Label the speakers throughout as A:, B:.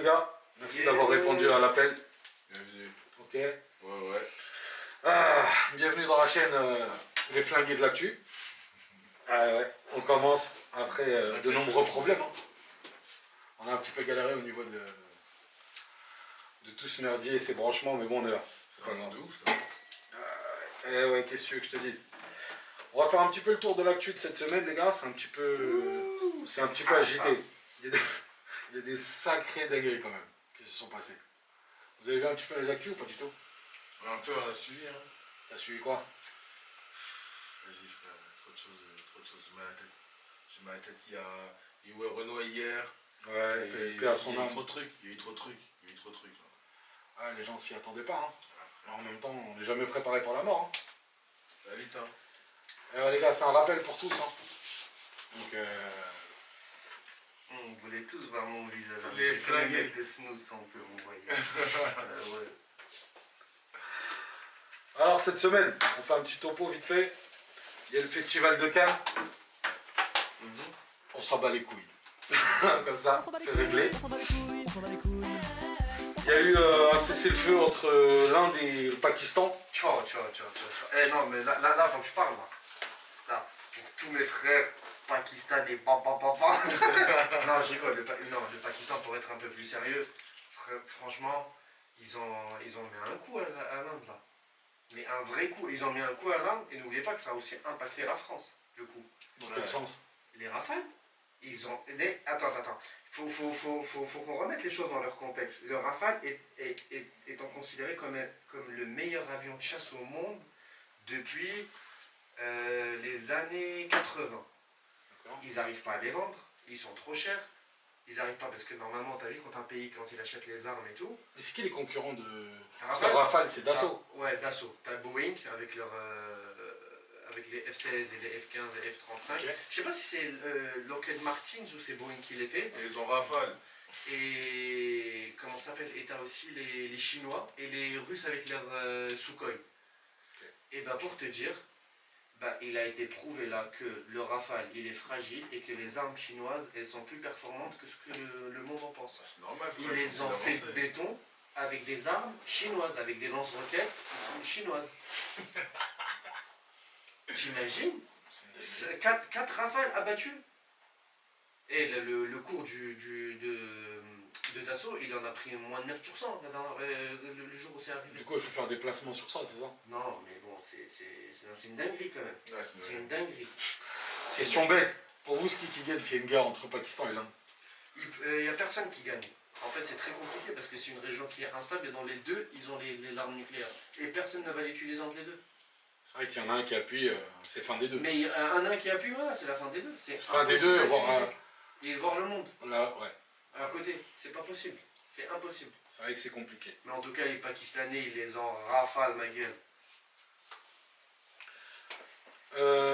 A: les gars. Merci d'avoir répondu à l'appel.
B: Bienvenue.
A: Ok.
B: Ouais.
A: Bienvenue dans la chaîne Les Flingués de l'actu. Ouais. On commence après de nombreux problèmes. Hein. On a un petit peu galéré au niveau de tout ce merdier et ces branchements, mais bon, on est là.
B: C'est pas de ouf ça.
A: Ouais, qu'est-ce que tu veux que je te dise? On va faire un petit peu le tour de l'actu de cette semaine, les gars. C'est un petit peu agité. Il y a des sacrés dingueries quand même qui se sont passés. Vous avez vu un petit peu les actus ou pas du tout?
B: Un peu, on a suivi. Hein.
A: T'as suivi quoi?
B: Vas-y, frère, trop de choses. J'ai mal à la tête. Il y a eu Renault hier.
A: Ouais,
B: et
A: paix à son
B: il y a
A: âme.
B: eu trop de trucs. Là.
A: Ah, les gens s'y attendaient pas. Hein. Alors, en même temps, on n'est jamais préparé pour la mort. Hein.
B: Ça va vite, hein.
A: Les gars, c'est un rappel pour tous. Hein. Donc,
C: on voulait tous voir mon visage.
B: Les flingués.
C: Les snooze sans que vous voyez. Ouais.
A: Alors, cette semaine, on fait un petit topo vite fait. Il y a le festival de Cannes. On s'en bat les couilles. Comme ça, c'est réglé. Il y a eu un cessez-le-feu entre l'Inde et le Pakistan.
C: Ciao. Non, mais là, faut que je parle, là. Là, pour tous mes frères pakistanais, papa. Non, je rigole. Le Pakistan, pour être un peu plus sérieux, franchement, ils ont mis un coup à l'Inde, là. Mais un vrai coup. Ils ont mis un coup à l'Inde, et n'oubliez pas que ça a aussi impacté la France, le coup.
A: Dans quel sens?
C: Les Rafales, ils ont... Attends. Faut qu'on remette les choses dans leur contexte. Le Rafale étant considéré comme le meilleur avion de chasse au monde depuis les années 80. Ils n'arrivent pas à les vendre, ils sont trop chers. Ils n'arrivent pas parce que normalement, tu as vu, quand un pays, quand il achète les armes et tout...
A: Mais c'est qui les concurrents de... Parce que
C: Rafale,
A: Rafale, c'est Dassault.
C: Ouais, Dassault. Tu as Boeing avec avec les F-16 et les F-15 et les F-35.
A: Okay.
C: Je sais pas si c'est Lockheed Martin ou c'est Boeing qui les fait.
B: Et ils ont Rafale.
C: Et comment ça s'appelle? Et tu as aussi les Chinois et les Russes avec leur Sukhoi. Okay. Et bah pour te dire, il a été prouvé là que le Rafale il est fragile et que les armes chinoises elles sont plus performantes que ce que le monde en pense.
B: C'est normal.
C: Ils les ont fait de béton avec des armes chinoises, avec des lance-roquettes chinoises. T'imagines? 4 Rafales abattus. Et le cours de Dassault, il en a pris moins de 9% le jour où c'est arrivé.
A: Du coup, il faut faire des placements sur ça, c'est ça?
C: Non, mais bon, c'est une dinguerie quand même.
B: Ouais,
C: c'est une dinguerie.
A: Question bête. Pour vous, ce qui gagne, s'il y a une guerre entre Pakistan et l'Inde?
C: Il n'y a personne qui gagne. En fait, c'est très compliqué parce que c'est une région qui est instable et dans les deux, ils ont les armes nucléaires. Et personne ne va l'utiliser entre les deux.
A: C'est vrai qu'il y en a un qui appuie, c'est fin des deux.
C: Mais il y a un qui appuie, voilà, c'est la fin des deux. C'est
A: fin des deux,
C: et voir le monde.
A: Là, ouais.
C: À côté, c'est pas possible. C'est impossible.
A: C'est vrai que c'est compliqué.
C: Mais en tout cas, les Pakistanais, ils les ont rafale, ma gueule.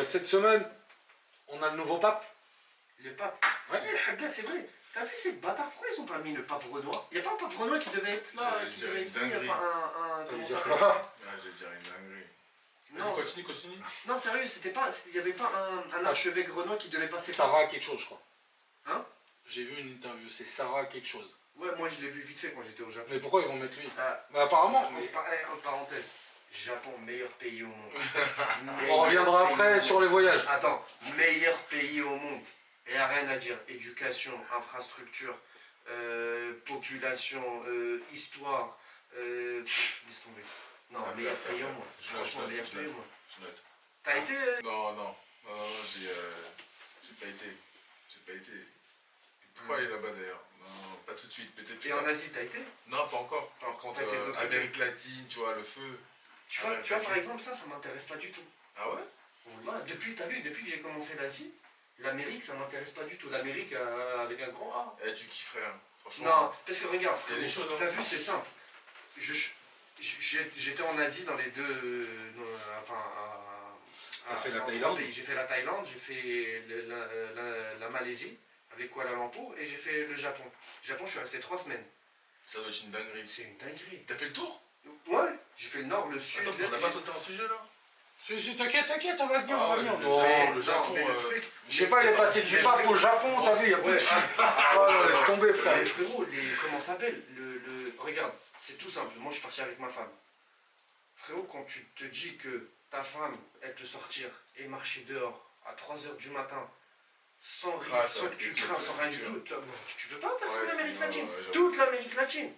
A: Cette semaine, on a le nouveau pape.
C: Le pape? Ouais, gars, c'est vrai. T'as vu ces bâtards? Pourquoi ils ont pas mis le pape Renoir? Il n'y a pas un pape Renoir qui devait être là, qui devait être là, il n'y a pas un comment ça s'appelle?
B: Je vais dire une dinguerie.
C: Non,
B: continue.
C: Non, sérieux, il n'y avait pas un archevêque Renoir qui devait passer
A: Sarah quelque chose, je crois.
C: Hein?
A: J'ai vu une interview, c'est Sarah quelque chose.
C: Ouais, moi je l'ai vu vite fait quand j'étais au Japon.
A: Mais pourquoi ils vont mettre lui? Apparemment.
C: En parenthèse, Japon, meilleur pays au monde.
A: On reviendra après sur les voyages.
C: Attends, meilleur pays au monde. Il n'y a rien à dire. Éducation, infrastructure, population, histoire. Laisse tomber. Non, meilleur pays au monde. Franchement, meilleur pays au monde.
B: Je note.
C: T'as été
B: Non, j'ai pas été. Pourquoi aller là-bas d'ailleurs? Non, pas tout de suite. Peut-être.
C: Et en Asie, t'as été?
B: Non, pas encore. Par contre, Amérique latine, tu vois, le feu.
C: Tu vois, par exemple, ça m'intéresse pas du tout.
B: Ah ouais?
C: Voilà, depuis que j'ai commencé l'Asie, l'Amérique, ça m'intéresse pas du tout. L'Amérique avec un grand A.
B: Eh, tu kifferais, hein. Franchement.
C: Non, parce que regarde,
B: il y a des choses.
C: T'as vu, c'est simple. J'étais en Asie dans les deux.
A: T'as fait la Thaïlande?
C: J'ai fait la Thaïlande, j'ai fait la Malaisie avec Kuala Lumpur et j'ai fait le Japon. Le Japon, je suis resté 3 semaines.
B: Ça doit être une dinguerie.
C: C'est une dinguerie.
B: T'as fait le tour?
C: Ouais, j'ai fait le nord, le sud.
B: Attends, on n'a pas sauté un sujet là?
A: Si, t'inquiète, on va venir, on va venir.
B: le
A: Non,
B: Japon,
C: Mais-
B: le Japon,
C: mais le truc,
A: je sais pas, il est passé du pape au Japon, t'as vu, il y a plus de chip. Oh non, laisse tomber, frère.
C: Mais frérot, comment ça s'appelle regarde, c'est tout simple. Moi, je suis parti avec ma femme. Frérot, quand tu te dis que ta femme, elle te sortir et marcher dehors à 3h du matin, sans rire,
B: Ah,
C: sans
B: ça,
C: que tu
B: c'est-
C: crains,
B: c'est
C: sans rien du
B: dur.
C: tout, tu peux pas faire ça
B: Ouais,
C: en Amérique
B: c'est-
C: latine.
B: ouais, j'avoue.
C: Toute l'Amérique latine.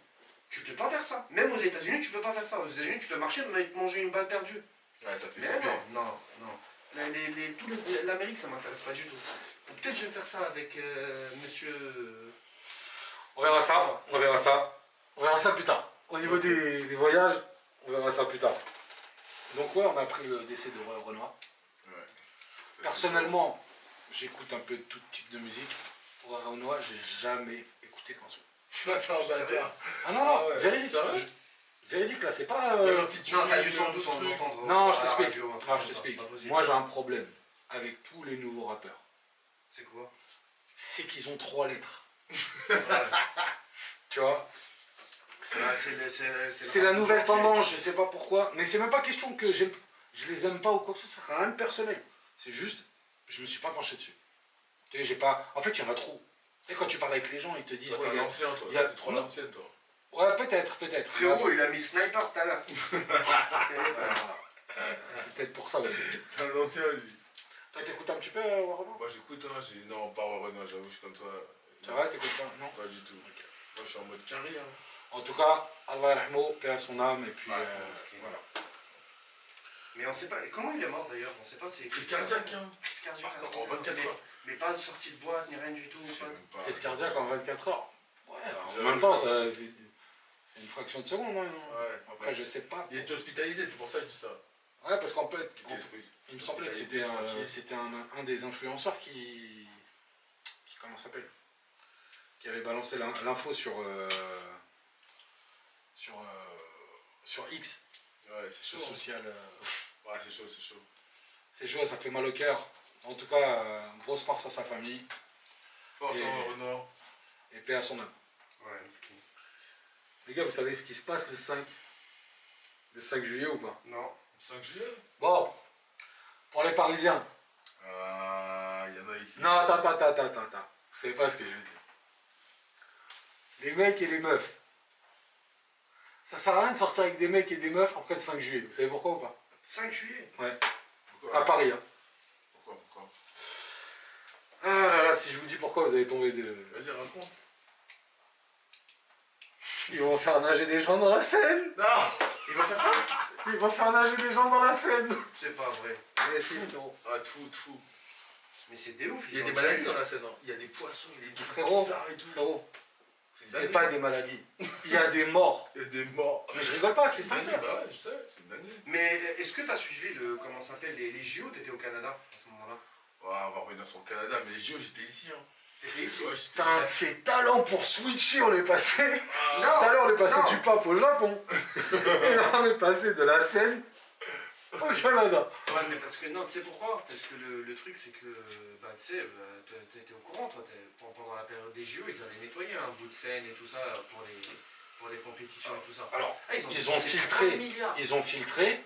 C: Tu peux pas faire ça. Même aux États-Unis, tu peux pas faire ça. Aux États-Unis, tu peux marcher, mais te manger une balle perdue.
B: Ouais, ça fait
C: Mais
B: flipper.
C: non. L'Amérique, ça m'intéresse pas du tout. Peut-être je vais faire ça avec monsieur.
A: On verra ça, on verra ça. On verra ça plus tard. Au niveau des voyages, on verra ça plus tard. Donc ouais, on a appris le décès de Roy Renoir.
B: Ouais.
A: Personnellement, j'écoute un peu tout type de musique. Roy Renoir, j'ai jamais écouté qu'un son.
B: Attends, bâtard.
A: Ah non,
B: Ah ouais,
A: véridique.
B: c'est vrai
A: Véridique là, c'est pas...
B: Il y a un featuring,
C: Non, t'as dû sans
B: un
C: doute
B: truc.
C: entendre.
A: Non,
C: à
A: je
C: la
A: t'explique.
C: radio, un truc
A: Alors,
C: comme
A: je
C: ça,
A: t'explique.
C: c'est pas possible.
A: Moi, j'ai un problème avec tous les nouveaux rappeurs.
C: C'est quoi
A: C'est qu'ils ont 3 lettres.
C: Ouais.
A: Tu vois?
C: Ah,
A: C'est la nouvelle tendance, je sais pas pourquoi. Mais c'est même pas question que je les aime pas ou quoi que ce soit. Ça n'a rien de personnel. C'est juste, je me suis pas penché dessus. Tu sais, j'ai pas... En fait, il y en a trop. Tu sais, quand tu parles avec les gens, ils te disent...
B: Toi,
A: Ouais,
B: t'es
A: il y a-
B: l'ancien, toi.
A: il y a-
B: T'es trop l'ancienne, toi.
A: ouais, peut-être.
C: Frérot, il a mis sniper tout à l'heure.
A: Voilà. C'est peut-être pour ça aussi.
B: C'est un ancien, lui.
A: Toi, t'écoutes un petit peu, Warren?
B: Moi, j'écoute, hein, non, pas Renault, j'avoue, je suis comme toi.
A: C'est vrai, t'écoutes pas? Non.
B: Pas du tout. Moi, je suis en mode carré, hein.
A: En tout cas, Allah yarhamou, paix à son âme, et puis...
C: Ouais,
A: voilà.
C: Mais on sait pas. Comment il est mort d'ailleurs On sait pas. C'est
B: Crise cardiaque, hein.
C: Crise cardiaque.
B: Par contre, en 24 heures.
C: Mais pas de sortie de boîte ni rien du tout.
B: Je sais
C: Pas...
B: même pas.
A: Crise cardiaque en 24 heures. Ouais, en
B: J'avoue.
A: même temps, c'est une fraction de seconde. Hein.
B: Ouais.
A: Après, je sais pas.
B: Il était hospitalisé, c'est pour ça que je dis ça.
A: Ouais, parce qu'en fait,
B: Il
A: il me semblait que c'était un des influenceurs qui comment ça s'appelle, qui avait balancé l'info sur X,
B: Ouais, c'est
A: sur
B: chaud.
A: social.
B: Ouais, c'est chaud, c'est chaud.
A: C'est chaud, ça fait mal au cœur. En tout cas, grosse force à sa famille
B: Force
A: Et-
B: en Renault.
A: et paix à son âme.
C: Ouais, skin.
A: Les gars, vous savez ce qui se passe le 5 juillet ou pas?
C: Non.
B: 5 juillet.
A: Bon, pour les Parisiens.
B: Ah, il y en a ici.
A: Non, attends. Vous savez pas ce que je veux dire. Les mecs et les meufs. Ça sert à rien de sortir avec des mecs et des meufs après le 5 juillet. Vous savez pourquoi ou pas?
C: 5 juillet.
B: Pourquoi
A: À Paris. Hein.
B: Pourquoi
A: Ah là là, si je vous dis pourquoi, vous allez tomber de...
B: Vas-y, raconte.
A: Ils vont faire nager des gens dans la Seine.
B: Non.
C: Il va faire quoi
A: Ils vont faire nager des gens dans la Seine.
C: C'est pas vrai.
A: Mais si, frérot.
B: Ah, tout.
C: Mais c'est des ouf.
B: Il y a
C: ils
B: des
C: ont
B: maladies
C: déjà
B: dans
C: eu-
B: la scène, hein. Il y a des poissons, il y a des trucs
A: Frérot.
B: bizarres et tout.
A: Frérot,
B: C'est
A: c'est
B: dingue.
A: pas des maladies. Il y a des morts.
B: Il y a des morts.
A: Mais je rigole pas, c'est
B: dingue,
A: sincère.
B: bah ouais, je sais, c'est une dinguerie.
C: Mais est-ce que t'as suivi comment ça s'appelle les JO? T'étais au Canada à ce moment-là.
B: Ouais, on va revenir sur le Canada, mais les JO, j'étais ici, hein.
C: T'étais ici.
B: Ouais, j'étais
A: Putain, c'est talent pour switcher, on est passé. Tout
C: Non.
A: à l'heure, on est passé
C: Non.
A: du pape au Japon. Et là, on est passé de la Seine au Canada.
C: Ouais, mais parce que non, tu sais pourquoi? Parce que le truc, c'est que, bah, tu sais, t'étais au courant, toi, pendant la période des JO, ils avaient nettoyé un bout de Seine et tout ça pour les compétitions et tout ça.
A: Alors,
C: Ah,
A: ils ont
C: dépensé
A: filtré.
C: 30 milliards.
A: ils ont filtré,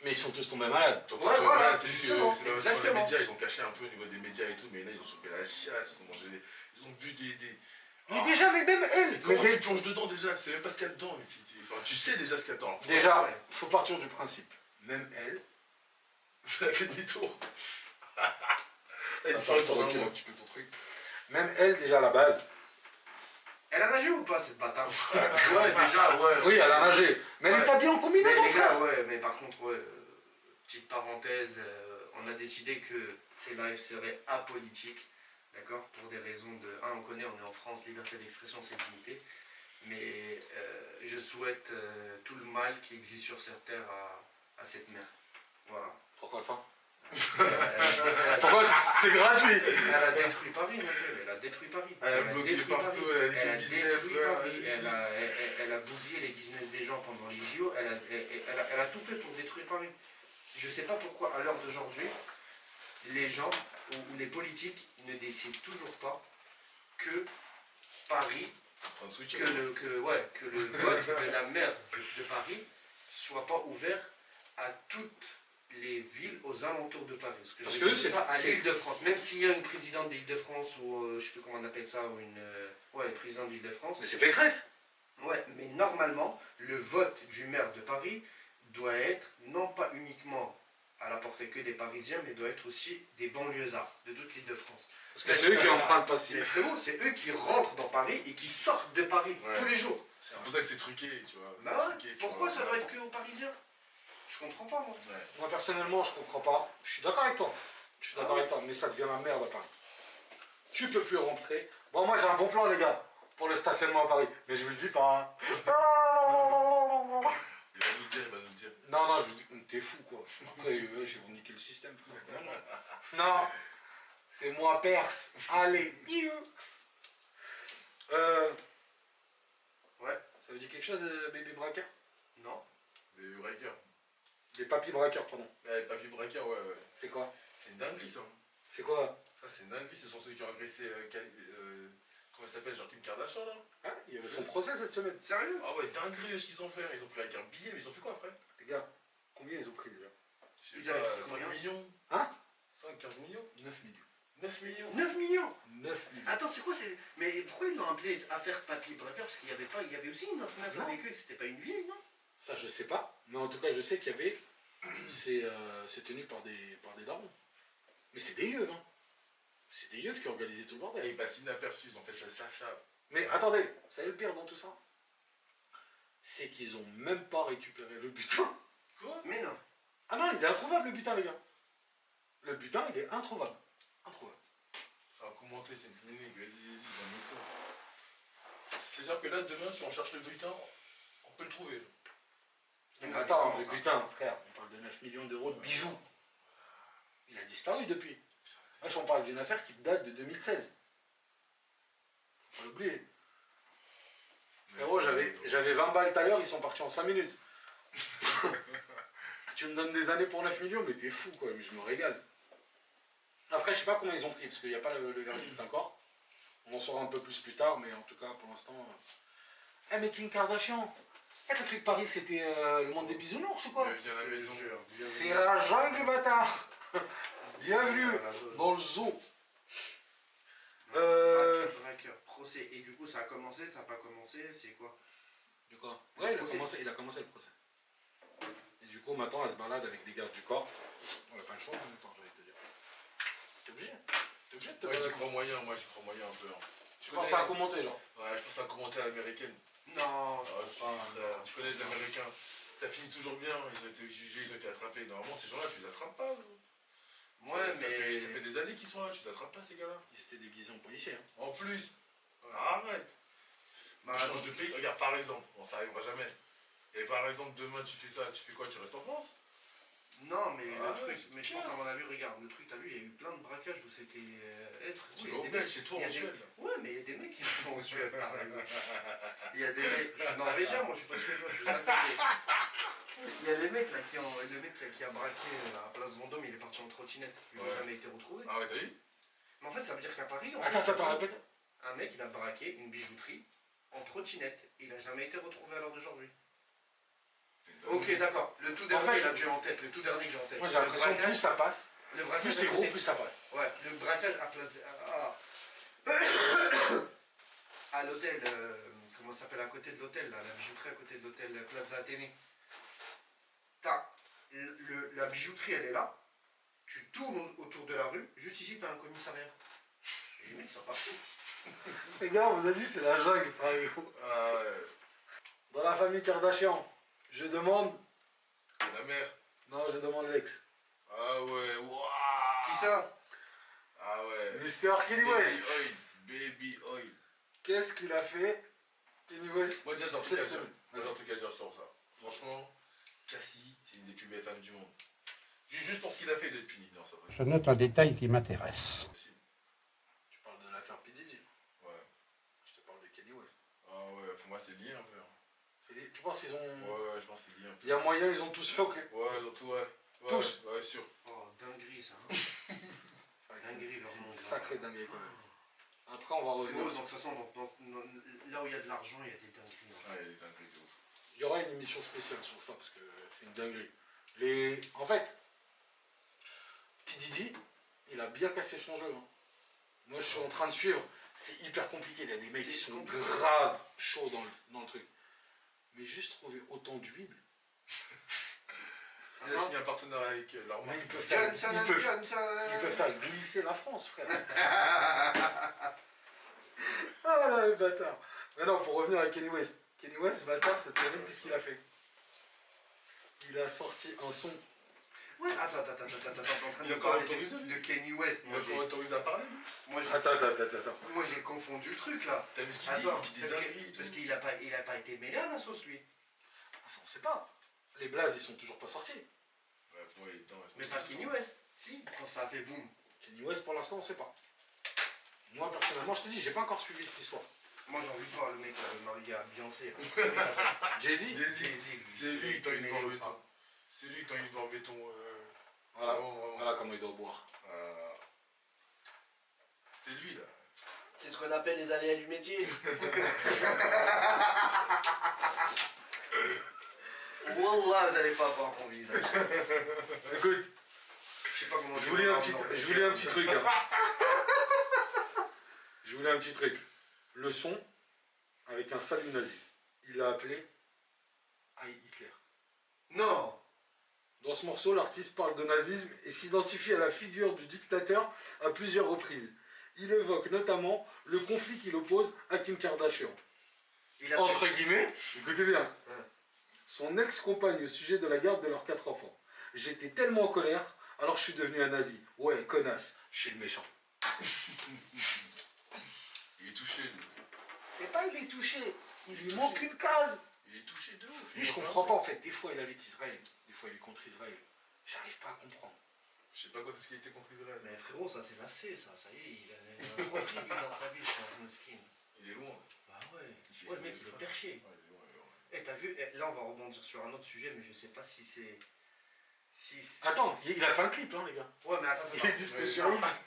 A: mais ils sont tous tombés malades.
B: Donc,
C: Ouais, voilà,
B: c'est juste
C: justement,
B: que c'est parce que
C: exactement.
B: les médias, ils ont caché un peu au niveau des médias et tout, mais là, ils ont chopé la chiasse, ils ont mangé ils ont vu des...
A: Mais déjà, mais même elle.
B: Mais
A: Mais
B: comment
A: des-
B: tu plonges dedans déjà? Tu sais même pas ce qu'il y a dedans. Enfin, tu sais déjà ce qu'il y a dedans.
A: Déjà,
C: Ouais.
A: faut partir du principe. Même elle.
B: Elle a fait demi-tour. Elle
A: Attends,
B: fait
A: je te
B: un
A: recule un
B: tour.
A: petit peu ton truc. Même elle, déjà à la base.
C: Elle a nagé ou pas, cette bâtarde? Ouais, déjà, ouais.
A: Oui, elle a nagé. Mais elle
C: Ouais.
A: est habillée en
C: Mais
A: combinaison,
C: les
A: frère.
C: gars, ouais, mais par contre, ouais, petite parenthèse, on a décidé que ces lives seraient apolitiques, d'accord? Pour des raisons de... on connaît, on est en France, liberté d'expression, c'est limité. Mais je souhaite tout le mal qui existe sur cette terre à cette mère. Voilà.
A: Pourquoi ça?
C: Elle
A: Pourquoi c'est gratuit?
C: a détruit Paris, mon gars, elle a détruit Paris.
B: Elle a bloqué
C: détruit
B: partout,
C: Paris.
B: elle a
C: Elle a
B: niqué le business,
C: détruit
B: ouais,
C: Paris.
B: vas-y.
C: Elle a bousillé les business des gens pendant les JO. Elle a tout fait pour détruire Paris. Je ne sais pas pourquoi, à l'heure d'aujourd'hui, les gens ou les politiques ne décident toujours pas que Paris,
B: En train de switcher.
C: que le vote de la maire de Paris soit pas ouvert à toute les villes aux alentours de Paris. Parce que
A: Parce
C: je
A: que
C: dis
A: eux, c'est-
C: ça à
A: c'est-
C: l'Île-de-France. Même s'il y a une présidente d'Île-de-France ou je sais plus comment on appelle ça, ou une ouais, présidente d'Île-de-France.
A: Mais c'est Pécresse.
C: Ouais, mais normalement, le vote du maire de Paris doit être non pas uniquement à la portée que des Parisiens, mais doit être aussi des banlieusards de toute l'Île-de-France.
A: Parce que c'est eux qui empruntent pas si.
C: Mais frérot, c'est eux qui rentrent dans Paris et qui sortent de Paris
B: Ouais.
C: tous les jours.
B: C'est pour ça que c'est truqué, tu vois.
C: Bah
B: C'est
C: ouais,
B: truqué, tu
C: pourquoi
B: vois.
C: ça doit être que aux Parisiens? Je comprends pas, moi.
B: Ouais.
A: Moi personnellement, je comprends pas. Je suis d'accord avec toi. Je suis d'accord avec toi, mais ça devient la merde à Paris. Tu peux plus rentrer. Bon, moi j'ai un bon plan, les gars, pour le stationnement à Paris. Mais je vous le dis pas. Hein.
B: Il va nous le dire, il va nous le dire.
A: Non, non, je vous dis, t'es fou quoi. Après, je vais vous niquer le système. Non, c'est moi Perse. Allez,
C: Ouais,
A: Ça vous dit quelque chose, baby braqueur?
C: non.
B: Des braqueurs.
A: Les papis braqueurs, pardon.
B: Ouais, papier braqueur, ouais, ouais.
A: C'est quoi?
B: C'est une dinguerie, ça.
A: C'est quoi?
B: Ça, c'est une dinguerie. Ce sont ceux qui ont agressé. Comment elle s'appelle? Genre Kim Kardashian, là.
A: Hein, il y avait son procès cette semaine.
C: Sérieux?
B: Ah ouais, dinguerie ce qu'ils ont fait. Ils ont pris avec un billet, mais ils ont fait quoi après?
A: Les gars, combien ils ont pris déjà?
B: Je sais
C: Ils
B: pas,
C: avaient fait
B: 5
C: combien?
B: millions.
A: Hein?
B: 5, 15 millions?
A: 9 millions.
B: 9 millions?
C: 9 millions.
A: 9 millions.
C: Attends, c'est quoi c'est... Mais pourquoi ils l'ont appelé affaire papier braqueur? Parce qu'il y avait pas... Il y avait aussi une autre meuf
A: Non.
C: avec eux, c'était pas une vieille, non?
A: Ça, je sais pas. Mais en tout cas, je sais qu'il y avait. C'est tenu par des darons. Mais c'est des yeux, hein. C'est des yeux qui ont organisé tout le
B: Et
A: bordel.
B: ils passent inaperçus. Ils ont fait ça, Sacha.
A: Mais attendez, vous savez le pire dans tout ça? C'est qu'ils ont même pas récupéré le butin.
B: Quoi?
C: Mais non.
A: Ah non, il est introuvable le butin, les gars. Le butin, il est introuvable. Introuvable.
B: Ça va commenter, c'est une clinique. Vas-y, vas-y, dans le temps. C'est-à-dire que là, demain, si on cherche le bulletin, on peut le trouver.
C: Mais
A: Mais attends,
C: comment
A: le
C: ça?
A: butin, frère, on parle de 9 millions d'euros de bijoux. Il a disparu depuis. Wesh, on parle d'une affaire qui date de 2016. Faut pas l'oublier. Frérot, j'avais 20 balles tout à l'heure, ils sont partis en 5 minutes. Tu me donnes des années pour 9 millions, mais t'es fou quoi, mais je me régale. Après, je sais pas combien ils ont pris, parce qu'il n'y a pas le verdict encore. On en saura un peu plus plus tard, mais en tout cas, pour l'instant... Eh mais Kim Kardashian, t'as cru que Paris c'était le monde des bisounours ou quoi?
B: Il y a la
C: Je te
B: maison.
C: jure,
A: C'est
C: bienvenue.
A: la jungle, bâtard. Bienvenue
C: Dans la zone.
A: dans le zoo.
C: Papier braqueur, procès. Et du coup, ça a commencé, ça n'a pas commencé, c'est quoi?
A: De quoi? Ouais,
C: Le procès.
A: il a commencé le procès. Et du coup, maintenant, elle se balade avec des gardes du corps. On n'a pas le choix en même temps, j'allais te dire. T'es obligé. T'es obligé de te
B: Ouais, j'y
A: balader.
B: crois moyen, moi, j'y crois moyen un peu. Hein.
A: Tu penses à commenter, genre?
B: Ouais, je pense à commenter à l'américaine.
C: Non, je
B: Ah,
C: pense
B: si,
C: pas.
B: ça, je connais les Américains. Ça finit toujours bien. Ils ont été jugés, ils ont été attrapés. Normalement, ces gens-là, tu les attrapes pas. gros.
C: Ouais,
B: ça
C: mais...
B: fait des années qu'ils sont là, tu les attrapes pas, ces gars-là.
A: Ils étaient déguisés en policiers. Hein.
B: En plus, arrête.
C: Bah,
B: Tu changes de pays. Regarde, par exemple, bon, ça arrivera jamais. Et par exemple, demain, tu fais ça, tu fais quoi? Tu restes en France?
C: Non, mais
B: Ah,
C: le truc,
B: c'est
C: mais je
B: clair.
C: pense à mon avis, regarde, le truc, t'as vu, il y a eu plein de braquages où c'était.
B: Oui, au Belge, c'est tout en Suède.
C: Ouais, mais il y a des mecs qui font en Suède, par exemple. Il y a des mecs, je suis norvégien, moi je suis pas suédois, je suis algérien. Il y a des mecs là qui ont. Le mec là, qui a braqué à Place Vendôme, il est parti en trottinette, il n'a
B: Ouais.
C: jamais été retrouvé.
B: Ah ouais, t'as vu?
C: Mais en fait, ça veut dire qu'à Paris,
A: Attends, répète.
C: un mec il a braqué une bijouterie en trottinette, il n'a jamais été retrouvé à l'heure d'aujourd'hui. Ok, d'accord, le tout dernier
A: fait,
C: là que j'ai en tête, le tout dernier que j'ai en tête.
A: Moi, j'ai
C: Le
A: l'impression que
C: braquage-
A: plus ça passe,
C: le braquage
A: plus
C: à
A: c'est gros,
C: côté-
A: plus ça passe.
C: Ouais, le braquage à place. À l'hôtel, comment ça s'appelle, à côté de l'hôtel, là, la bijouterie à côté de l'hôtel Plaza Athénée. T'as la bijouterie, elle est là. Tu tournes autour de la rue, juste ici, t'as un commissariat. Et les mecs sont partis.
A: Les gars, on vous a dit, c'est la jungle, pareil.
B: Ah ouais.
A: Dans la famille Kardashian, je demande.
B: La mère.
A: Non, je demande l'ex.
B: Ah ouais, waouh.
C: Qui ça?
B: Ah ouais.
A: Mister Kenny
B: Baby
A: West.
B: oil. Baby oil.
A: Qu'est-ce qu'il a fait, Kenny West?
B: Moi, déjà, j'ai un truc
A: Cette
B: à dire.
A: semaine.
B: Moi, j'ai un truc à dire sur ça. Franchement, Cassie, c'est une des plus belles femmes du monde. Juste pour ce qu'il a fait d'être puni. Non, ça va.
D: Je note un détail qui m'intéresse.
B: C'est possible.
A: Tu parles de l'affaire P. Diddy.
B: Ouais.
A: Je te parle de Kenny West.
B: Ah ouais, pour moi, c'est lié un peu. Hein.
A: Tu penses qu'ils ont.
B: Ouais, je pense que c'est lié un peu.
A: Il y a moyen, ils ont tous fait, ok.
B: Ouais, surtout, ouais. Ouais,
A: Tous.
B: Ouais, sûr.
C: Oh, dinguerie ça. Hein.
A: C'est vrai que
C: Dinguerie, leur
A: c'est
C: monde,
A: une
C: là.
A: sacrée dinguerie quand même. Après, on va
C: Frérot,
A: revenir.
C: de toute façon, là où il y a de l'argent, il y a des dingueries. hein.
B: Ah, il y a des dingueries de ouf.
A: Il y aura une émission spéciale sur ça parce que c'est une dinguerie. En fait, P. Diddy, il a bien cassé son jeu. Hein. Moi, je suis en train de suivre. C'est hyper compliqué. Il y a des mecs qui sont grave chauds dans le truc. Mais juste trouver autant d'huile.
B: Il a signé un partenariat avec l'armée.
A: Il peut faire,
C: Johnson
A: il peut,
C: Johnson.
A: il peut faire glisser la France, frère. Ah là, le bâtard. Mais non, pour revenir à Kanye West. Kanye West, bâtard, cette semaine, qu'est-ce qu'il a fait? Il a sorti un son.
C: Ouais, attends, t'es en train
B: Il
C: de
B: est encore
C: parler
B: autorisé, lui.
C: de Kanye West.
B: Il est encore autorisé à parler, lui.
A: Attends.
C: Moi j'ai confondu le truc là.
B: T'as vu ce qu'il
C: Attends,
B: dit? Il dit
C: parce
B: des dingueries et tout.
C: qu'il a pas été mêlé à la sauce lui.
A: Ah, ça, on sait pas. Les blazes, ils sont toujours pas sortis.
B: Ouais, pour moi, il est dedans.
C: Mais pas Kanye West. Si, quand ça a fait boum.
A: Kanye West, pour l'instant, on sait pas. Moi, personnellement, je te dis, j'ai pas encore suivi cette histoire.
C: Moi j'ai envie de voir le mec là, le mari à Beyoncé.
A: Jay-Z.
B: C'est lui qui t'a envie de voir le béton. C'est lui qui t'a envie de voir le béton.
A: Voilà,
B: vraiment.
A: voilà comment il doit boire.
B: C'est lui, là.
E: C'est ce qu'on appelle les aléas du métier.
C: Wallah, vous allez pas voir mon visage.
A: Écoute,
C: Je sais pas comment
A: je voulais un petit truc. Hein. Je voulais un petit truc. Le son, avec un salut nazi. Il l'a appelé Heil Hitler.
C: Non.
A: Dans ce morceau, l'artiste parle de nazisme et s'identifie à la figure du dictateur à plusieurs reprises. Il évoque notamment le conflit qu'il oppose à Kim Kardashian. Entre guillemets, écoutez bien, son ex-compagne au sujet de la garde de leurs 4 enfants. J'étais tellement en colère, alors je suis devenu un nazi. Ouais, connasse, je suis le méchant.
B: Il est touché, lui.
A: C'est pas il est touché, il lui manque une case.
B: Il est touché de ouf.
A: Lui, je comprends pas en fait. Des fois, il est avec Israël, des fois, il est contre Israël. J'arrive pas à comprendre.
B: Je sais pas quand est-ce qu'il a été contre Israël.
E: Mais frérot, ça c'est lassé, ça y est, il a trop de trucs dans sa vie, je pense, Meskin.
B: Il est loin.
E: Bah ouais.
B: fait
E: Ouais, le mec,
B: des
E: il est
B: fois.
E: perché.
B: Ouais, il est loin, il est loin.
C: Eh, t'as vu, là on va rebondir sur un autre sujet, mais je sais pas si c'est.
A: Attends, il a fait un clip, hein, les gars.
C: Ouais, mais attends.
A: Il est dispo sur X.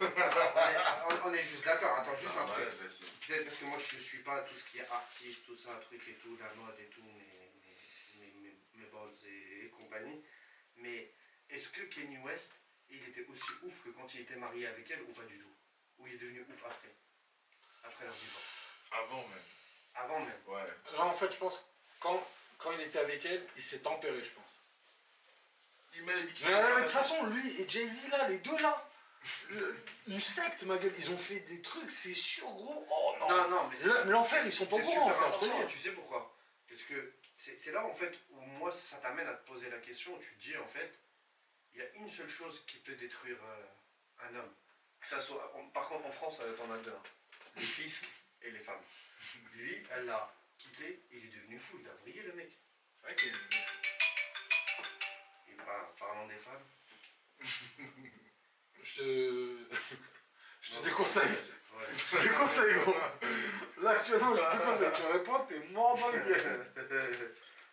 C: On est juste d'accord, attends, juste un truc.
B: Ouais, vas-y.
C: Peut-être parce que moi je suis pas tout ce qui est artiste, tout ça, truc et tout, la mode et tout, mes balls et compagnie. Mais est-ce que Kanye West, il était aussi ouf que quand il était marié avec elle ou pas du tout? Ou il est devenu ouf après leur divorce?
B: Avant même.
C: Avant même.
B: Ouais.
A: Genre, en fait, je pense, quand il était avec elle, il s'est tempéré, je pense.
B: Il met les
A: Mais
B: dictions.
A: de toute façon, lui et Jay-Z, là, les deux, là, une secte, ma gueule, ils ont fait des trucs, c'est sûr, gros. Oh non.
C: Non, mais
A: L'enfer, ils sont pas au
C: c'est
A: courant,
C: super
A: frère, je te
C: important,
A: dis.
C: tu sais pourquoi? Parce que c'est là en fait où moi ça t'amène à te poser la question où tu te dis en fait, il y a une seule chose qui peut détruire un homme. Que ça soit, par contre en France, t'en as deux, hein. Les fiscs et les femmes. Lui, elle l'a quitté, il est devenu fou, il a vrillé le mec.
A: C'est vrai qu'il
C: Et parlant des femmes,
A: je te déconseille.
C: ouais.
A: Je te déconseille, gros. Là, actuellement, je te déconseille. Tu réponds, t'es mort dans le game.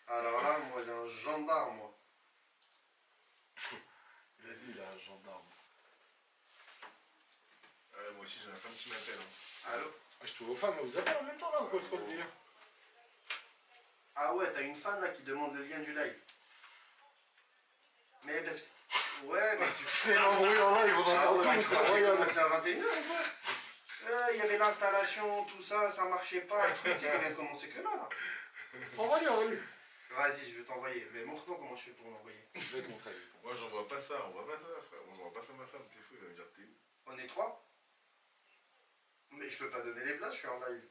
C: Alors là, moi j'ai un gendarme, moi.
A: Il a dit, il a un gendarme.
B: Ouais, moi aussi j'ai ma femme qui m'appelle. Hein.
C: Allô?
A: Je trouve vos femmes, vous appelez en même temps, là, ou quoi, c'est quoi le délire?
C: Ah ouais, t'as une fan là qui demande le lien du live. Mais parce que... Ouais, mais tu...
A: C'est l'embrouille en live, on
C: Ah
A: entend
C: ouais,
A: tout,
C: mais
A: ça,
C: ça, j'ai
A: regarde.
C: commencé à 21h ou quoi? Il y avait l'installation, tout ça, ça marchait pas, le truc, c'est qu'il vient de commencer que là.
A: Envoie-lui.
C: Vas-y, je vais t'envoyer. Mais montre-moi comment je fais pour l'envoyer.
A: Je vais te montrer, juste.
B: Moi j'envoie pas ça, on voit pas ça, frère. Moi j'envoie pas ça à ma femme, t'es fou, il va me dire t'es où?
C: On est 3? Mais je peux pas donner les places, je suis en live.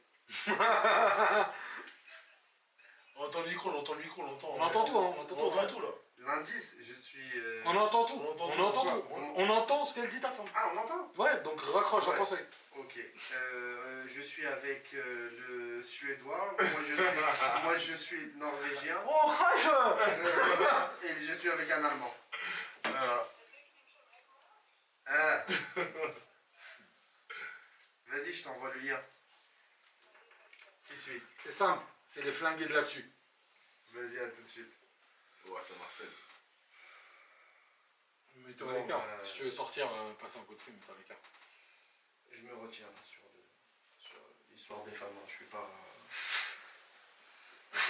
B: On entend le micro, on entend le micro, on entend.
A: On entend tout, hein, on entend
B: On
A: tout.
B: entend tout là.
C: L'indice, je suis...
A: On entend tout,
B: On entend
A: on
B: tout.
A: entend
C: Quoi
A: tout. On entend ce qu'elle dit, ta femme.
C: Ah, on entend?
A: Ouais, donc raccroche,
C: Ouais.
A: à conseil.
C: Ok. Je suis avec le Suédois. Moi, je suis norvégien.
A: Oh, rage.
C: Et je suis avec un Allemand.
B: Voilà.
C: Ah. Vas-y, je t'envoie le lien. Tout de suite.
A: C'est simple, c'est les flingués de l'actu.
C: Vas-y, à tout de suite.
B: Ouais, ça Marcel.
A: Mets-toi
C: Bon,
A: à l'écart.
C: bah,
A: Si tu veux sortir, passer un coup de fil, mets-toi à l'écart.
C: Je me retiens là, sur l'histoire des femmes. Hein. Je suis pas...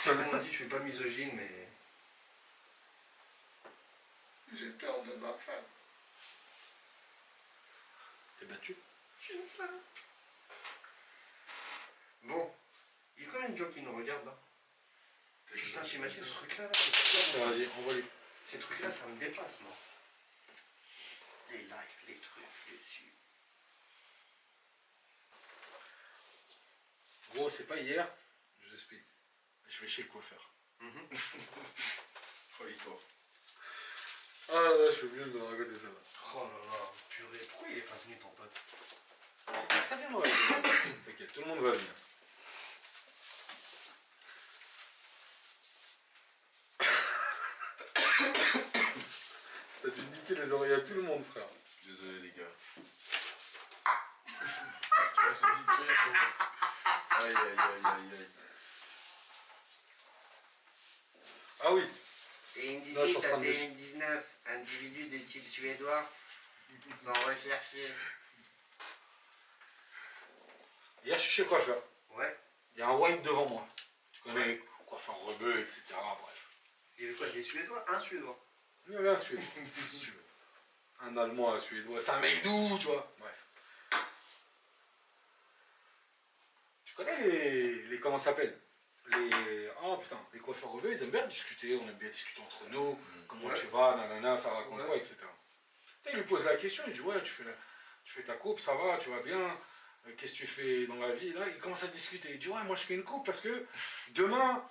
C: Comme on dit, je suis pas misogyne, mais... J'ai peur de ma femme.
A: T'es battu.
C: J'aime ça. Bon, il y a combien de gens qui nous regardent là? Putain, j'imagine ce truc-là. Là,
A: Vas-y, envoie-lui.
C: ces trucs-là, ça me dépasse, moi. Les likes, les trucs, dessus.
A: Gros, c'est pas hier, je vous explique. Je vais chez le coiffeur.
B: Oh, l'histoire.
A: Ah là, je suis obligé de me raconter ça.
C: Oh là là, purée, pourquoi il est pas venu ton pote?
A: Ça viendra. T'inquiète, tout le monde va venir. T'as dû niquer les oreilles à tout le monde, frère.
B: Désolé, les gars. Ouais, j'ai dit que aïe, aïe, aïe, aïe, aïe.
C: Et
A: Ah oui.
C: une
A: Là, je suis en
C: visite
A: train
C: à
A: de-
C: 2019, individu de type suédois, sont recherchés.
A: Hier, je suis chez le coiffeur.
C: Ouais,
A: Il y a un white devant moi. Tu connais, coiffeur rebeu, etc. Bref.
C: il y avait quoi, des Suédois? Un Suédois.
A: Il y avait un Suédois, si tu veux. Un Allemand, un Suédois. C'est un mec doux, tu vois. Bref. Tu connais les comment ça s'appelle? Oh putain, les coiffeurs rebeux, ils aiment bien discuter. On aime bien discuter entre nous. Comment
C: Ouais.
A: tu vas, nanana, ça raconte
C: Ouais.
A: quoi, etc. Et il lui pose la question, il dit ouais, tu fais ta coupe, ça va, tu vas bien. Qu'est-ce que tu fais dans la vie? Là, il commence à discuter. Il dit ouais, moi je fais une coupe parce que demain,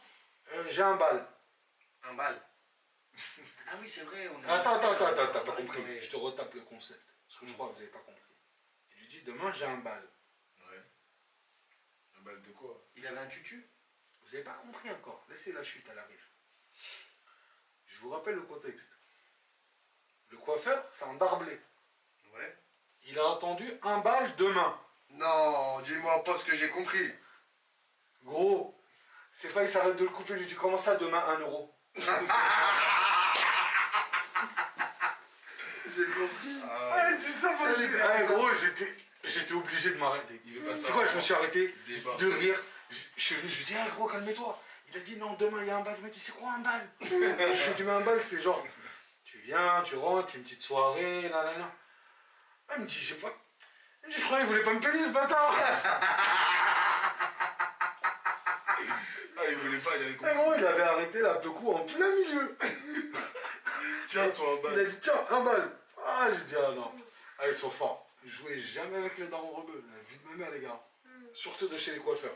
A: j'ai un bal.
C: Un bal. Ah oui, c'est vrai, on a...
A: Attends, t'as
C: on
A: pas
C: a
A: compris.
C: rigolé.
A: Je te retape le concept. Parce que je crois que vous n'avez pas compris. Il lui dit demain j'ai un bal.
B: Ouais. Un bal de quoi?
C: Il avait un tutu?
A: Vous n'avez pas compris encore. Laissez la chute, elle arrive. Je vous rappelle le contexte. Le coiffeur, c'est un darblé.
C: Ouais.
A: Il a entendu un bal demain.
C: Non, dis-moi pas ce que j'ai compris.
A: Gros, c'est pas il s'arrête de le couper, il lui dit comment ça demain 1 euro.
C: J'ai compris.
B: Ah,
A: tu sais, moi, gros, j'étais obligé de m'arrêter.
B: il veut pas
A: C'est quoi, je me suis arrêté
B: Débat.
A: de rire. Je suis venu, je lui ai dit, hey, gros, calme-toi. Il a dit, non, demain, il y a un bal. Il m'a dit, c'est quoi un bal? Je lui ai dit, mais un bal, c'est genre, tu viens, tu rentres, il y a une petite soirée, nanana. Il me dit, je sais pas. Il me dit, je croyais qu'il voulait pas me payer, ce bâtard.
B: Ah, il voulait pas, il avait
A: Et
B: compris.
A: gros, il avait arrêté la coup en plein milieu.
B: Tiens, toi, un
A: Il a
B: bal.
A: dit, tiens, un bal. Ah, j'ai dit, ah non. Ah, ils sont forts. Je jouais jamais avec les darons rebeux. La vie de ma mère, les gars. Surtout de chez les coiffeurs.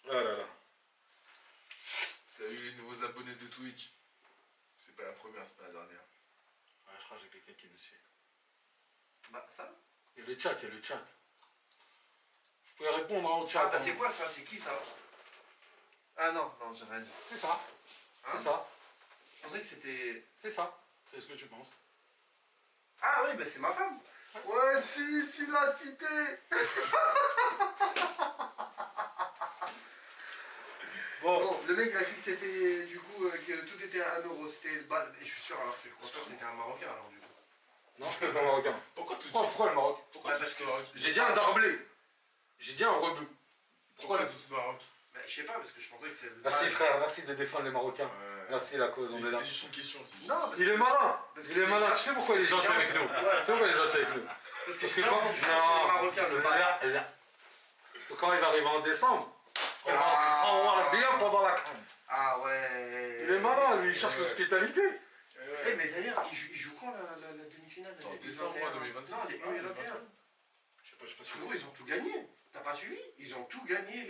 A: Ah là là.
B: Salut les nouveaux abonnés de Twitch. C'est pas la première, c'est pas la dernière.
A: Ouais, je crois que j'ai quelqu'un qui me suit.
C: Bah, ça?
A: Il y a le chat, il y a le chat. Vous pouvez répondre hein, au chat.
C: Ah, bah,
A: hein.
C: c'est quoi ça? C'est qui ça? Ah non, non, j'ai rien dit.
A: C'est ça.
C: Hein?
A: C'est ça.
C: Je pensais que c'était...
A: C'est ça. C'est ce que tu penses.
C: Ah oui, bah c'est ma femme.
B: Ouais, si, la cité.
A: Bon.
C: Bon, le mec il a cru que c'était du coup que tout était à 1 euro, c'était le bal. Et je suis sûr alors que le coiffeur c'était un Marocain alors du coup.
A: Non, c'est pas marocain.
B: Pourquoi tout de
A: Pourquoi,
B: suite?
A: pourquoi le Maroc?
B: Pourquoi
C: Bah,
B: tout
C: parce
B: de
C: que-
B: suite?
A: J'ai dit un darblé. J'ai dit un rebeu.
B: Pourquoi
A: Pourquoi
B: tout de suite Maroc?
C: Bah je sais pas parce que je pensais que c'est...
A: Merci frère, merci de défendre les Marocains.
B: Ouais.
A: Merci la cause, on est là.
B: C'est juste une question. c'est juste-
C: Non, parce
A: Il
C: que...
A: est malin.
C: Parce
A: Il
C: que
A: est
C: j'ai
A: malin.
C: déjà-
A: Tu sais pourquoi il est gentil
C: j'ai
A: avec
C: déjà-
A: nous?
C: Ouais.
A: Tu sais pourquoi il est gentil avec nous?
C: Parce que
A: Parce
C: c'est
A: que
C: pas
A: quand...
C: du les Marocains le bal.
A: Là. Parce que quand il va arriver en décembre, on
C: Ah.
A: va bien pendant la crème.
C: Ah ouais.
A: Il est malin, lui, il cherche
B: Ouais.
A: l'hospitalité.
B: Eh
C: Eh
B: ouais.
C: mais d'ailleurs, il joue quand la demi-finale?
B: En
C: les
B: décembre
C: 21?
B: 2026.
C: Non, les 1 et 21.
A: Je sais pas,
C: Parce que gros, ils ont tout gagné. T'as pas suivi? Ils ont tout gagné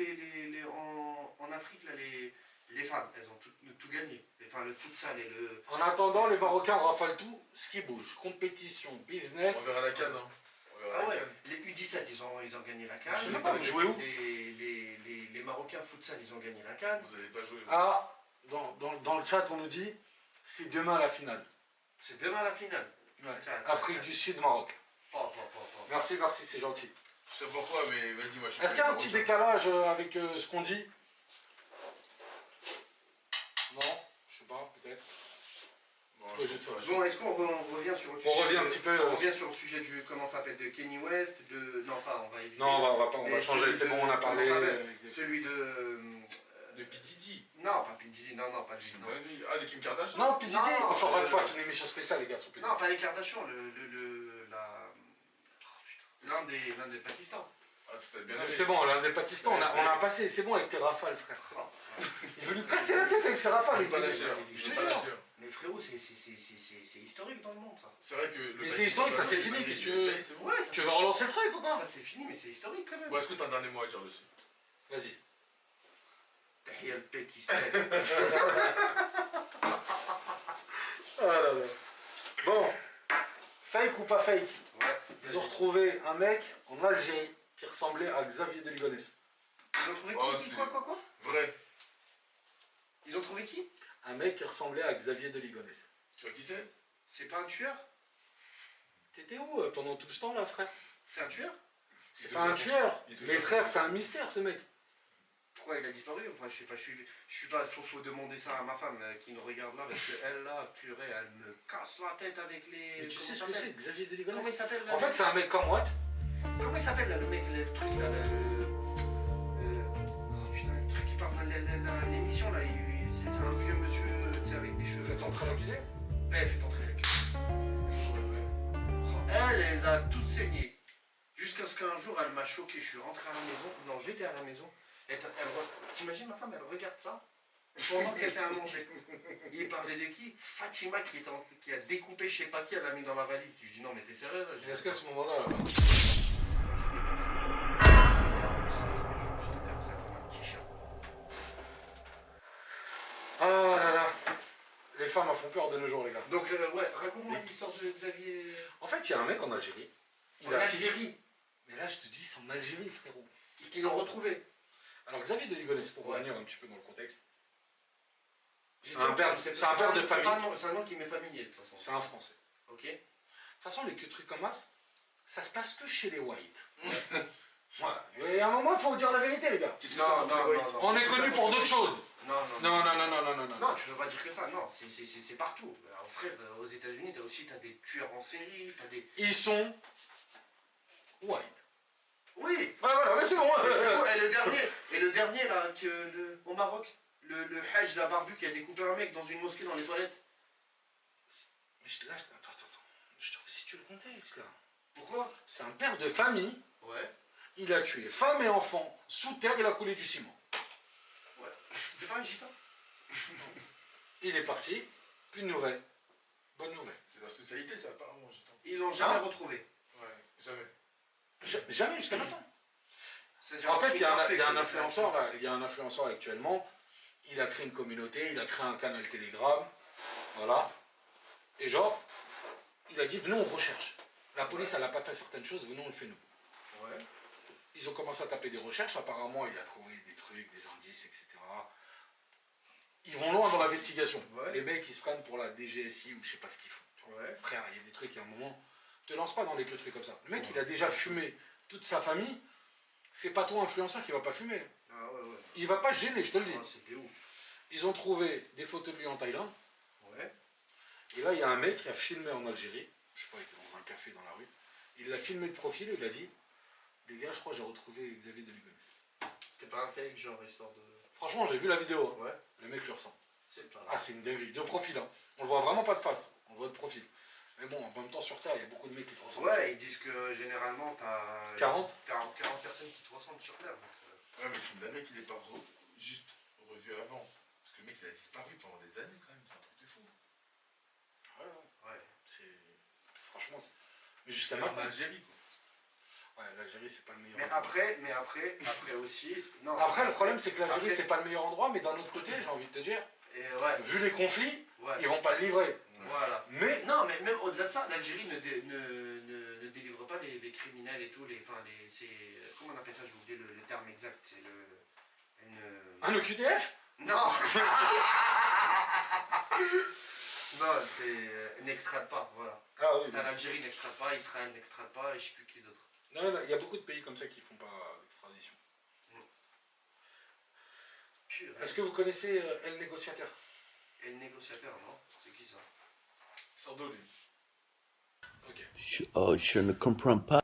C: en Afrique, là, les femmes. Elles ont tout gagné. Enfin, le futsal et le...
A: En attendant, les Marocains rafalent tout ce qui bouge. Compétition, business.
B: On verra la canne, hein. On verra
C: Ah
B: la
C: ouais,
B: canne.
C: les U17, ils ont gagné la CAN.
A: Je sais même pas, vous jouez où?
C: Les Marocains futsal, ils ont gagné la CAN.
B: Vous allez pas jouer.
A: Ah, dans le chat, on nous dit, c'est demain la finale.
C: C'est demain la finale.
A: Ouais.
C: Tiens,
A: Afrique
C: tiens.
A: du Sud, Maroc.
C: Oh.
A: Merci, c'est gentil.
B: Je sais pourquoi, mais vas-y, moi je suis.
A: Est-ce qu'il y a un petit décalage avec ce qu'on dit? Non, je sais pas, peut-être.
B: Bon,
A: Ouais,
B: je
A: je sais pas.
C: Bon, est-ce qu'on revient sur le sujet
A: On revient un petit peu,
C: On revient sur le sujet du... Comment ça s'appelle? De Kenny West, de... Non, ça, on va éviter.
A: Non, on va
C: Mais
A: changer,
C: celui
A: c'est
C: de-
A: bon, on a parlé.
C: comment ça s'appelle Celui de...
B: De P. Diddy.
C: Non, pas P. Diddy, non, pas lui,
B: C'est une
C: non.
B: dinguerie. Ah, de Kim Kardashian.
A: Non, P. Diddy,
C: Non,
A: on fera une fois, c'est une émission spéciale, les gars, sur P.
C: Non, pas les Kardashians, la... Oh putain. l'Inde et le Pakistan.
B: Ah, tu fais bien
A: Non, mais
B: aller.
A: c'est bon, l'un des Pakistan, on a passé, c'est bon avec tes rafales, frère. Il veut lui casser la tête avec ses rafales.
B: Je vais pas lâcher.
A: Je
B: Je
A: te
B: vais pas
A: jure.
B: lâcher.
C: Mais frérot, c'est historique dans le monde, ça.
B: C'est vrai que. le
A: Mais c'est historique, ça, c'est fini, qu'est-ce que tu veux?
B: Ça y est, c'est bon.
C: Ouais, ça,
A: Tu veux relancer le truc ou quoi?
C: ça c'est fini, mais c'est historique quand même.
B: Bon, est-ce que t'as un dernier mot à dire dessus?
A: Vas-y.
C: Tahia le Pakistan.
A: Ah là là. Bon, fake ou pas fake?
C: Ouais.
A: Ils ont retrouvé un mec en Algérie qui ressemblait à Xavier de Ligonnès.
C: Ils ont trouvé
B: Oh,
C: qui?
B: c'est-
C: Quoi?
B: Vrai.
C: Ils ont trouvé qui?
A: Un mec qui ressemblait à Xavier de Ligonnès.
B: Tu vois qui c'est?
C: C'est pas un tueur?
A: T'étais où pendant tout ce temps là, frère?
C: C'est un tueur?
A: C'est
B: Il
A: pas un
B: te
A: tueur.
B: il te
A: Mais
B: jure.
A: frère, c'est un mystère ce mec.
C: Pourquoi il a disparu? Enfin, je sais pas, je suis pas. Faut demander ça à ma femme qui nous regarde là, parce qu'elle là, purée, elle me casse la tête avec les.
A: Mais tu
C: comment
A: sais
C: il
A: ce que
C: s'appelle?
A: c'est, Xavier de
C: Comment il
A: Ligonnès?
C: s'appelle là?
A: En fait, c'est un mec comme Watt.
C: Comment il s'appelle là, le mec, le truc là, oh putain, le truc qui parle dans l'émission là, c'est un vieux monsieur, tu sais, avec des cheveux.
A: Vous êtes en train d'accuser?
C: Ouais, faites entrer la queue. Elle les a tous saignés. Jusqu'à ce qu'un jour, elle m'a choqué. Je suis rentré à la maison. Non, j'étais à la maison. T'imagines ma femme, elle regarde ça pendant qu'elle fait à manger. Il parlait de qui? Fatima qui a découpé je sais pas qui, elle l'a mis dans la valise. Je dis non, mais t'es sérieux là?
A: Et est-ce qu'à ce moment-là,
C: J'étais comme ça, comme un petit chat.
A: ah là là, les femmes elles font peur de nos jours, les gars.
C: Donc, ouais, raconte-moi l'histoire de Xavier.
A: En fait, il y a un mec en Algérie.
C: En Algérie,
A: Mais là, je te dis, c'est en Algérie, frérot.
C: qui l'ont retrouvé.
A: Alors, Xavier de Ligonnès, pour
C: Ouais.
A: revenir un petit peu dans le contexte,
C: C'est
A: un père de famille.
C: C'est un nom qui m'est familier de toute façon.
A: C'est un Français.
C: Ok.
A: De toute façon, les trucs comme ça se passe que chez les whites. Voilà. Et à un moment, il faut dire la vérité, les gars.
B: Qu'est-ce que
C: Non,
B: t'as
C: non,
B: compris,
C: non,
B: ouais.
C: non.
A: On est connu pour d'autres choses.
C: Non,
A: Non, non, non, non, non, non, non.
C: Non, tu veux pas dire que ça, non, c'est partout. Alors, frère, aux États-Unis, t'as des tueurs en série, t'as des.
A: Ils sont white.
C: Oui.
A: Voilà, mais c'est bon.
C: Et le dernier là, au Maroc, le Hajj la barbu qui a découpé un mec dans une mosquée dans les toilettes.
A: Mais attends. Je te resitue le contexte, là.
C: Pourquoi?
A: C'est un père de famille.
C: Ouais.
A: Il a tué femme et enfant. Sous terre, il a coulé du ciment.
C: Ouais. C'était pas un gitan?
A: Il est parti. Plus de nouvelles. Bonne nouvelle.
B: C'est la spécialité, ça, apparemment, j'étais.
C: Ils l'ont jamais
A: Hein?
C: retrouvé.
B: Ouais, jamais.
A: Jamais jusqu'à maintenant.
C: C'est-à-dire
A: En fait, il y a
C: parfait,
A: un
C: quoi.
A: influenceur, là, il y a un influenceur actuellement. Il a créé une communauté, il a créé un canal Telegram. Voilà. Et genre, il a dit, venez, on recherche. La police, elle n'a pas fait certaines choses, venez, on le fait nous.
C: Ouais.
A: Ils ont commencé à taper des recherches. Apparemment, il a trouvé des trucs, des indices, etc. Ils vont loin dans l'investigation.
C: Ouais.
A: Les mecs, ils se prennent pour la DGSI ou je sais pas ce qu'ils font.
C: Ouais.
A: Frère, il y a des trucs, il y a un moment, te lance pas dans des trucs comme ça. Le mec, il a déjà fumé toute sa famille. C'est pas toi, influenceur, qui va pas fumer.
C: Ah ouais, ouais.
A: Il va pas se gêner, je te le dis.
C: Ah, c'était ouf.
A: Ils ont trouvé des photos de lui en Thaïlande.
C: Ouais.
A: Et là, il y a un mec qui a filmé en Algérie. Je sais pas, il était dans un café dans la rue. Il l'a filmé de profil et il a dit, les gars, je crois que j'ai retrouvé Xavier de Ligonnès.
C: C'était pas un fake, genre histoire de.
A: Franchement, j'ai vu la vidéo. Hein.
C: Ouais.
A: Le mec, je le ressens.
C: C'est pas.
A: Ah, c'est une dinguerie. De profil. Hein. On le voit vraiment pas de face. On le voit de profil. Mais bon, en même temps, sur Terre, il y a beaucoup de mecs qui te ressemblent.
C: Ouais, ils disent que généralement t'as.
A: 40
C: 40 personnes qui te ressemblent sur Terre. Donc,
B: Ouais, mais c'est une dinguerie qu'il est pas juste revu avant. Parce que le mec, il a disparu pendant des années, quand même. C'est un truc de fou.
A: Ouais, ouais.
C: ouais.
A: C'est... Franchement, c'est... Mais jusqu'à
B: En
A: maintenant...
B: Algérie, quoi.
A: Ouais, l'Algérie, c'est pas le meilleur
C: Mais
A: endroit.
C: après aussi. Non.
A: Après, le problème, c'est que l'Algérie,
C: Après-
A: c'est pas le meilleur endroit, mais d'un autre côté, j'ai envie de te dire,
C: Et ouais.
A: vu les conflits,
C: Ouais.
A: ils vont pas le livrer.
C: Voilà.
A: Mais...
C: Non, mais même au-delà de ça, l'Algérie ne délivre pas les criminels et tout. Comment on appelle ça? J'ai oublié le terme exact. C'est
A: Un OQTF?
C: Non. Non, c'est n'extrade pas, voilà.
A: Ah oui.
C: L'Algérie n'extrade pas, Israël n'extrade pas, et je sais plus qui d'autre.
A: Non, il y a beaucoup de pays comme ça qui font pas l'extradition.
C: Purée.
A: Est-ce que vous connaissez El Négociateur?
C: Et le négociateur, non? C'est qui ça?
B: Sors d'eau, lui.
A: Ok.
F: Je ne comprends pas.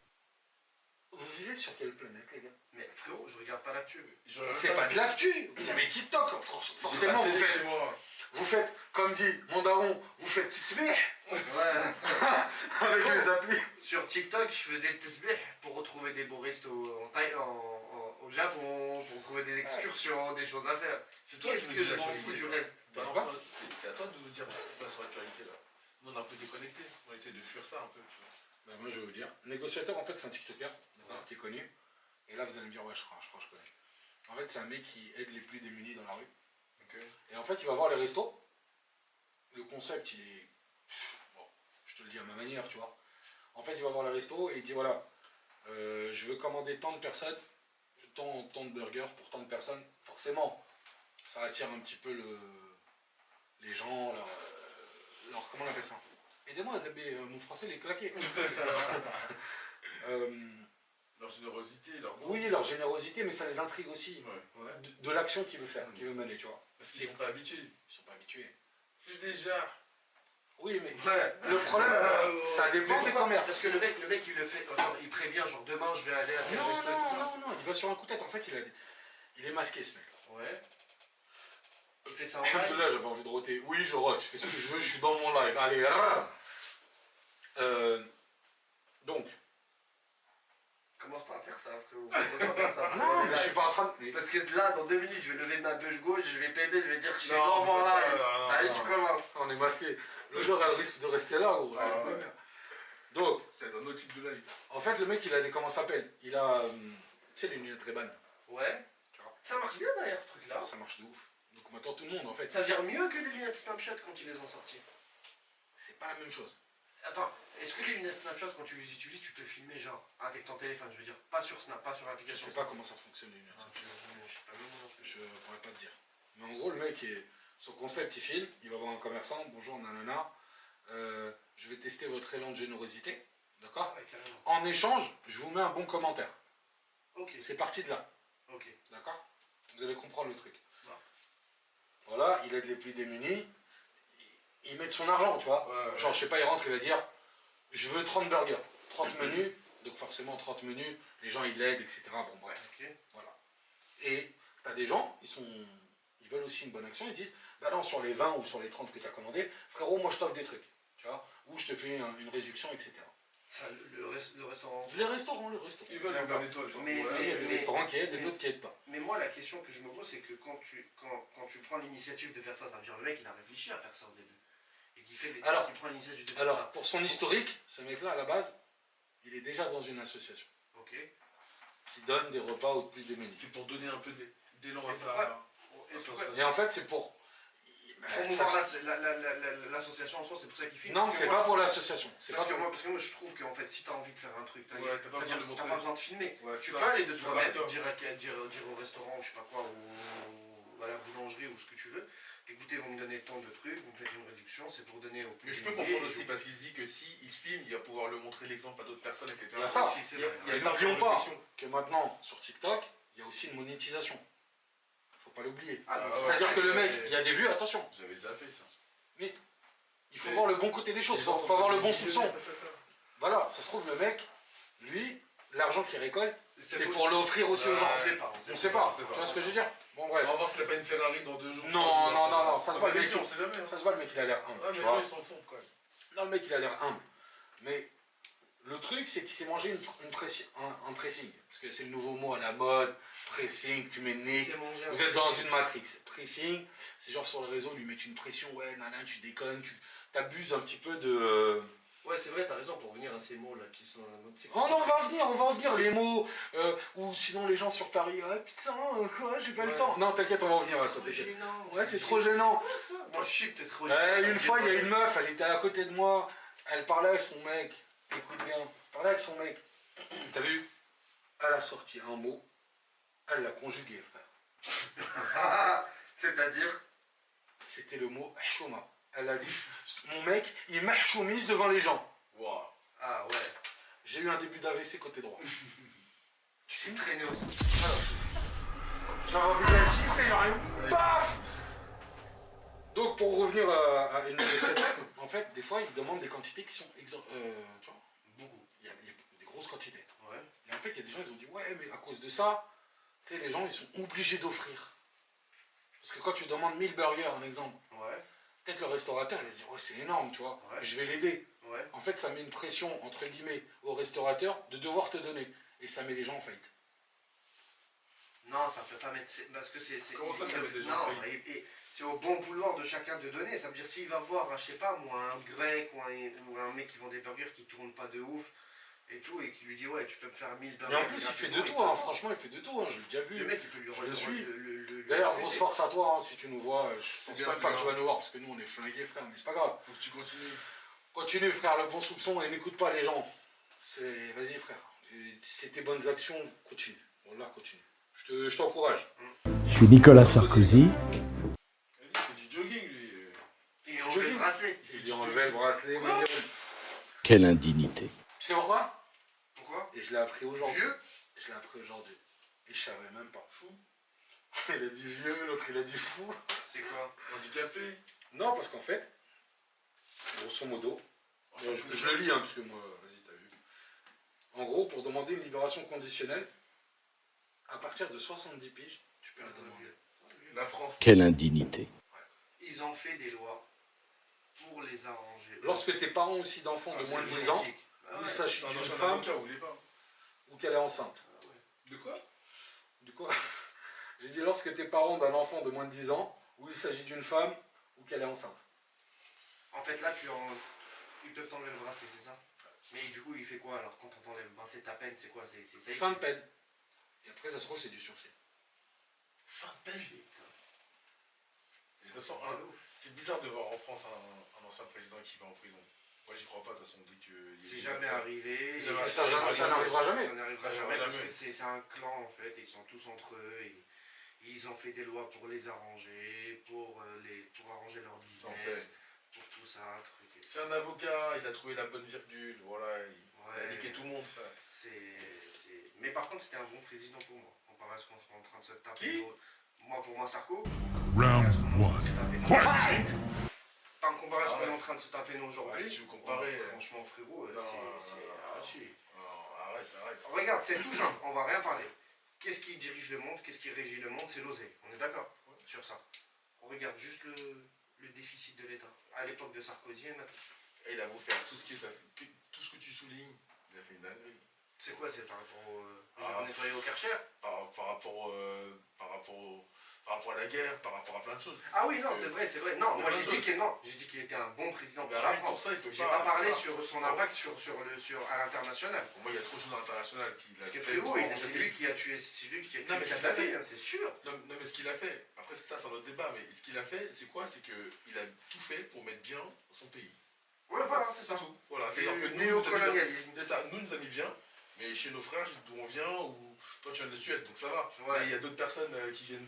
A: Vous vivez sur quelle planète, les gars?
C: Mais frérot, je regarde pas l'actu.
A: C'est pas de l'actu. Vous avez TikTok. Forcément, vous faites comme dit mon daron, vous fais tisbih
C: Ouais.
A: avec les applis.
C: Sur TikTok, je faisais le tisbih pour retrouver des beaux restos au Japon, pour trouver des excursions, des choses à faire.
B: C'est toi
C: Qu'est-ce
B: qui
C: que
B: nous dis
C: je m'en
B: l'actualité.
C: fous du reste?
B: C'est à toi de nous dire ce qui se passe sur l'actualité là. Nous on est un peu déconnectés. On essaie de fuir ça un peu, tu vois.
A: Bah, moi je vais vous dire, négociateur en fait c'est un TikToker, d'accord, qui est connu. Et là vous allez me dire ouais je crois que je connais. En fait c'est un mec qui aide les plus démunis dans la rue.
B: Ok.
A: Et en fait il va voir les restos. Le concept il est... Bon, je te le dis à ma manière tu vois. En fait il va voir les restos et il dit voilà, je veux commander tant de personnes, tant de burgers pour tant de personnes. Forcément ça attire un petit peu les gens, leur comment on appelle ça? Aidez-moi Zébé, mon français il est claqué.
B: Leur générosité, leur...
A: Oui, leur générosité, mais ça les intrigue aussi.
B: Ouais.
A: Ouais. De l'action qu'il veut faire, qu'il veut mener, tu vois.
B: Parce qu'ils sont pas habitués.
A: Ils sont pas habitués.
B: C'est déjà...
A: Oui, mais
C: Ouais.
A: le problème, ça dépend des commerces.
C: Parce que le mec il le fait, genre il prévient, genre demain je vais aller à tel
A: Non,
C: resto.
A: il va sur un coup de tête. En fait, il est masqué, ce mec.
C: Ouais. Il fait ça en
A: Comme de
C: live.
A: là, j'avais envie de roter. Oui, je rote, je fais ce que je veux, je suis dans mon live. Allez, rrr. Donc,
C: Commence pas à faire ça, frérot. Commence pas à faire ça.
A: non, mais je suis pas en train de...
C: Parce que là, dans 2 minutes, je vais lever ma bûche gauche, je vais péter, je vais dire que je suis
B: Non,
C: dans mon
B: pas ça,
C: live.
B: non,
C: Allez,
A: non.
C: tu commences.
A: On est masqué. L'odeur, elle risque de rester là, gros.
B: Ah, ouais.
A: Donc,
B: C'est dans notre type de live.
A: en fait, le mec, il a des... Comment ça s'appelle? Il a... tu sais, les lunettes Ray-Ban.
C: Ouais.
A: Tu vois.
C: Ça marche bien derrière ce truc-là.
A: Ça marche de ouf. Donc maintenant, tout le monde, en fait,
C: Ça vire mieux que les lunettes Snapchat quand ils les ont sorties.
A: c'est pas la même chose.
C: Attends, est-ce que les lunettes Snapchat, quand tu les utilises, tu peux filmer genre avec ton téléphone? Je veux dire, pas sur Snap, pas sur
A: Je
C: l'application.
A: sais pas comment ça fonctionne, les lunettes.
C: Ah, je sais pas, même moi non plus.
A: Je pourrais pas te dire. Mais en gros, le mec, son concept, il filme, il va voir un commerçant, bonjour, nanana, je vais tester votre élan de générosité, d'accord?
C: Ouais, carrément.
A: En échange, je vous mets un bon commentaire.
C: Ok,
A: C'est parti de là,
C: ok.
A: d'accord? Vous allez comprendre le truc.
C: Smart.
A: Voilà, il aide les plus démunis, il met de son argent, tu vois.
B: Ouais.
A: Genre, je sais pas, il rentre, il va dire, je veux 30 burgers, 30 menus, donc forcément 30 menus, les gens, ils l'aident, etc. Bon, bref.
C: Ok.
A: Voilà. Et tu as des gens, ils veulent aussi une bonne action, ils disent, bah non, sur les 20 ou sur les 30 que tu as commandé, frérot, moi je t'offre des trucs, tu vois, ou je te fais une réduction, etc.
C: Ça, le restaurant.
A: Les restaurants,
B: Ils veulent une
C: D'accord.
B: bonne étoile. genre.
C: Mais-
B: Ouais.
A: Il y a des
C: mais-
A: restaurants qui aident et
C: mais-
A: d'autres qui aident pas.
C: Mais moi, la question que je me pose, c'est que quand tu prends l'initiative de faire ça, ça veut dire le mec, il a réfléchi à faire ça au début. Et qui prend l'initiative de faire
A: Alors,
C: ça.
A: pour son historique, ce mec-là, à la base, il est déjà dans une association
C: Ok.
A: qui donne des repas aux plus démunis.
B: C'est pour donner un peu d'élan à
C: Mais
B: ça.
C: pourquoi- Et
B: ça,
C: pourquoi-
B: ça,
A: Et en fait, c'est pour... Bah, de toute
C: promouvoir
A: façon-
C: l'association en soi, c'est pour ça qu'il filme.
A: Non,
C: Parce que
A: c'est
C: moi,
A: pas
C: je-
A: pour l'association. C'est pas
C: Parce que,
A: pour-
C: moi, je trouve qu'en fait, si t'as envie de faire un truc,
B: Ouais, t'as pas besoin de montrer.
C: t'as pas besoin de filmer.
B: Ouais,
C: Tu
B: ça,
C: peux aller de
B: je suis
C: toi-même,
B: d'accord.
C: dire au restaurant, ou je sais pas quoi, ou à la boulangerie, ou ce que tu veux. Écoutez, vous me donnez tant de trucs, vous me faites une réduction, c'est pour donner au plus
B: Mais je peux
C: démunis,
B: comprendre
C: et
B: aussi
C: je-
B: parce qu'il se dit que si il filme, il va pouvoir le montrer l'exemple à d'autres personnes, etc.
A: Il y a ça.
C: Si, c'est
B: Il y a-
C: vrai.
B: il y a
A: Et
B: ça
A: n'oublions
B: comme
A: pas
B: réflexion.
A: que maintenant, sur TikTok, il y a aussi une monétisation. Faut pas l'oublier.
C: Ah, donc,
B: Ah, ouais.
A: C'est-à-dire que le mec,
C: c'est-
A: il y a des vues, attention.
B: J'avais zappé ça.
A: Il faut voir le bon côté des choses, il faut avoir le bon soupçon.
B: Ça, ça.
A: Voilà, ça se trouve, le mec, lui, l'argent qu'il récolte, c'est
C: pour-
A: pour l'offrir aussi aux gens.
C: On sait pas,
A: On sait pas,
B: sait pas.
A: tu vois ce que je veux dire? Bon,
B: On
A: bref.
B: va voir s'il n'a pas une Ferrari dans 2 jours.
A: Non,
B: 3 jours.
A: non, non, non, ça se voit, le mec,
B: on sait jamais. hein.
A: Ça se voit, le mec, il a l'air humble.
B: Ah, mais
A: tu
B: les
A: vois.
B: gens, ils s'en font quand même.
A: Non, le mec, il a l'air humble. Mais le truc, c'est qu'il s'est mangé un pressing. Parce que c'est le nouveau mot à la mode. Pressing, tu m'énerves.
C: C'est mangé un
A: Vous êtes dans une matrix. Pressing, c'est genre sur le réseau, lui mettre une pression. Ouais, nana, tu déconnes, tu t'abuses un petit peu de.
C: Ouais, c'est vrai, t'as raison, pour revenir à ces mots-là qui sont...
A: Oh non, on va en venir, les mots. Ou sinon, les gens sur Paris. Ah putain, quoi, j'ai pas le
C: Ouais.
A: temps. Non, t'inquiète, on va en venir à ça,
C: Trop
A: t'inquiète.
C: gênant.
A: Ouais, t'es trop gênant.
C: Moi, je sais que t'es trop
A: Une fois, il y a une meuf, elle était à côté de moi, elle parlait avec son mec. Écoute bien, elle parlait avec son mec. T'as vu? Elle a sorti un mot, elle l'a conjugué, frère.
C: C'est-à-dire...
A: C'était le mot chouma. Elle a dit, mon mec, il m'achoumise devant les gens.
B: Waouh.
C: Ah ouais,
A: J'ai eu un début d'AVC côté droit. Tu sais,
C: c'est traîné aussi.
A: j'avais envie de la chiffrer, genre, paf. Donc, pour revenir à une recette, en fait, des fois, ils demandent des quantités qui sont tu vois,
C: Beaucoup.
A: il y a des grosses quantités.
C: Ouais.
A: Et en fait, il y a des gens, ils ont dit, ouais, mais à cause de ça, tu sais, les gens, ils sont obligés d'offrir. Parce que quand tu demandes 1000 burgers, un exemple,
C: Ouais.
A: peut-être le restaurateur, il va se dire, ouais, c'est énorme, tu vois,
C: Ouais.
A: je vais l'aider.
C: Ouais.
A: En fait, ça met une pression, entre guillemets, au restaurateur de devoir te donner. Et ça met les gens en faillite.
C: Non, ça peut pas mettre. Parce que c'est.
B: Comment ça, ça met des gens
C: Non,
B: en
C: et c'est au bon vouloir de chacun de donner. Ça veut dire s'il va voir, je sais pas moi, un grec ou un mec qui vend des burgers qui tourne pas de ouf et tout, et qui lui dit, ouais, tu peux me faire 1000 burgers.
A: Mais en plus, il fait de tout, hein, franchement, il fait de tout, hein, je l'ai déjà vu.
C: Le mec, il peut lui
A: Je le suis.
C: le
A: D'ailleurs,
C: refuser.
A: grosse force à toi, hein, si tu nous vois. Je pense
B: bien,
A: même
B: c'est
A: pas que
B: bien.
A: tu vas nous voir, parce que nous, on est flingués, frère, mais c'est pas grave.
B: Faut que tu continues.
A: Continue, frère, le bon soupçon, et n'écoute pas les gens. Vas-y, frère. C'est tes bonnes actions, continue. Voilà, continue. Je t'encourage.
F: Je suis Nicolas Sarkozy.
B: Vas-y, il fait du jogging, lui.
C: Il lui a enlevé le bracelet.
A: Il lui a enlevé le bracelet,
B: Quoi
A: Manuel.
F: Quelle indignité.
A: Tu sais pourquoi?
C: Pourquoi?
A: Et je l'ai appris aujourd'hui.
C: Vieux?
A: Je l'ai appris aujourd'hui. Et je savais même pas.
B: Fou.
A: Il a dit vieux, l'autre il a dit fou.
C: C'est quoi?
B: Handicapé.
A: Non, parce qu'en fait, grosso modo, je le lis, hein, parce que moi, vas-y, t'as vu. En gros, pour demander une libération conditionnelle, à partir de 70 piges, tu peux la demander.
B: La France.
F: Quelle indignité.
C: Ils ont fait des lois pour les arranger.
A: Lorsque t'es parent aussi d'enfants de moins de 10 ans,
C: Ah
A: il
C: ouais.
A: s'agit
B: Non,
A: d'une
B: non, je suis un
A: femme
B: avocat, vous voulez pas.
A: ou qu'elle est enceinte.
C: Ah ouais.
B: De quoi?
A: Du coup, j'ai dit lorsque t'es parent d'un enfant de moins de 10 ans, ou il s'agit d'une femme ou qu'elle est enceinte.
C: En fait, là, ils peuvent t'enlever le bracelet, c'est ça? Mais du coup, il fait quoi alors quand on t'enlève le bracelet? Ta peine, c'est quoi? C'est
A: Fin de peine. Et après, ça se trouve, c'est du sursis.
B: Fin de peine. De toute façon, c'est bizarre de voir en France un ancien président qui va en prison. Moi, j'y crois pas, de toute façon, dès que.
C: C'est jamais arrivé.
B: C'est jamais-
A: ça n'arrivera jamais.
C: Ça n'arrivera
B: Ça
C: jamais
B: n'arrivera
C: parce
B: jamais.
C: que c'est un clan en fait. Ils sont tous entre eux. Et ils ont fait des lois pour les arranger, pour arranger leur
B: Ça, on
C: business,
B: sait.
C: pour tout ça, truc et tout.
B: C'est un avocat, il a trouvé la bonne virgule, voilà, il a
C: Ouais.
B: niqué tout le monde, frère.
C: Mais par contre, c'était un bon président pour moi, comparé à ce qu'on est en train de se taper.
B: Qui?
C: Pour moi, Sarko.
G: Round one.
C: Fight! Pas me comparer à ce qu'on est en train de se taper nous aujourd'hui.
B: Ouais, si tu veux comparer,
C: franchement, frérot,
B: non,
C: c'est.
B: non,
C: Ah,
B: non.
C: si.
B: Non, arrête.
C: Regarde, c'est tout simple, on va rien parler. Qu'est-ce qui dirige le monde? Qu'est-ce qui régit le monde? C'est l'oseille. On est d'accord sur ça. On regarde juste le déficit de l'État. À l'époque de Sarkozy et maintenant.
B: Et il a beau faire tout ce que tu soulignes, il a fait une dinguerie.
C: C'est quoi? C'est par rapport au.
B: Ah.
C: Nettoyer au Karcher?
B: Par rapport à la guerre, par rapport à plein de choses.
C: Ah oui, non, c'est vrai. Non,
B: Il y a
C: moi
B: plein
C: j'ai
B: de
C: dit que non. J'ai dit qu'il était un bon président
B: Mais
C: pour la
B: rien que pour
C: France.
B: ça, il peut
C: J'ai pas parlé
B: voilà.
C: sur son impact à l'international.
B: Pour moi, il y a trop de choses à l'international qu'il a
C: Parce que
B: fait
C: frérot,
B: pour
C: c'est
B: avancer le
C: lui
B: pays.
C: qui a tué, c'est lui qui a tué
B: Non, mais ce qu'il a
C: Kadhafi,
B: fait.
C: hein, c'est sûr.
B: Non, mais ce qu'il a fait, après ça, c'est un autre débat, mais ce qu'il a fait, c'est quoi? C'est qu'il a tout fait pour mettre bien son pays.
C: Ouais, voilà, c'est ça.
B: tout. Voilà,
C: C'est
B: c'est-à-dire que
C: le
B: nous, nous a mis bien.
C: néocolonialisme.
B: C'est ça, nous a mis bien, mais chez nos frères, d'où on vient, ou toi tu viens de Suède, donc ça va.
C: Ouais.
B: Mais il y a d'autres personnes qui viennent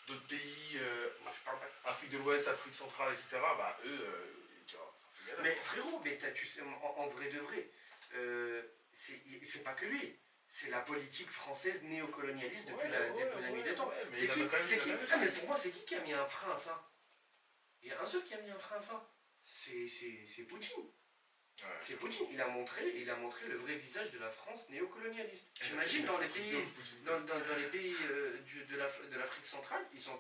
B: d'autres pays,
C: Moi, je parle pas.
B: Afrique de l'Ouest, Afrique centrale, etc. Bah eux, tu vois, ça fait galère.
C: Mais frérot, tu sais, en vrai de vrai, c'est pas que lui. C'est la politique française néocolonialiste depuis la nuit des temps.
B: ouais, mais
C: C'est
B: il en a
C: qui,
B: quand même
C: c'est
B: eu
C: qui
B: la
C: Ah, mais pour moi, c'est qui a mis un frein à ça? Il y a un seul qui a mis un frein à ça. C'est Poutine.
B: Ouais.
C: C'est Poutine. Il a montré le vrai visage de la France néocolonialiste. T'imagines dans les pays, dans les pays de l'Afrique centrale, ils sont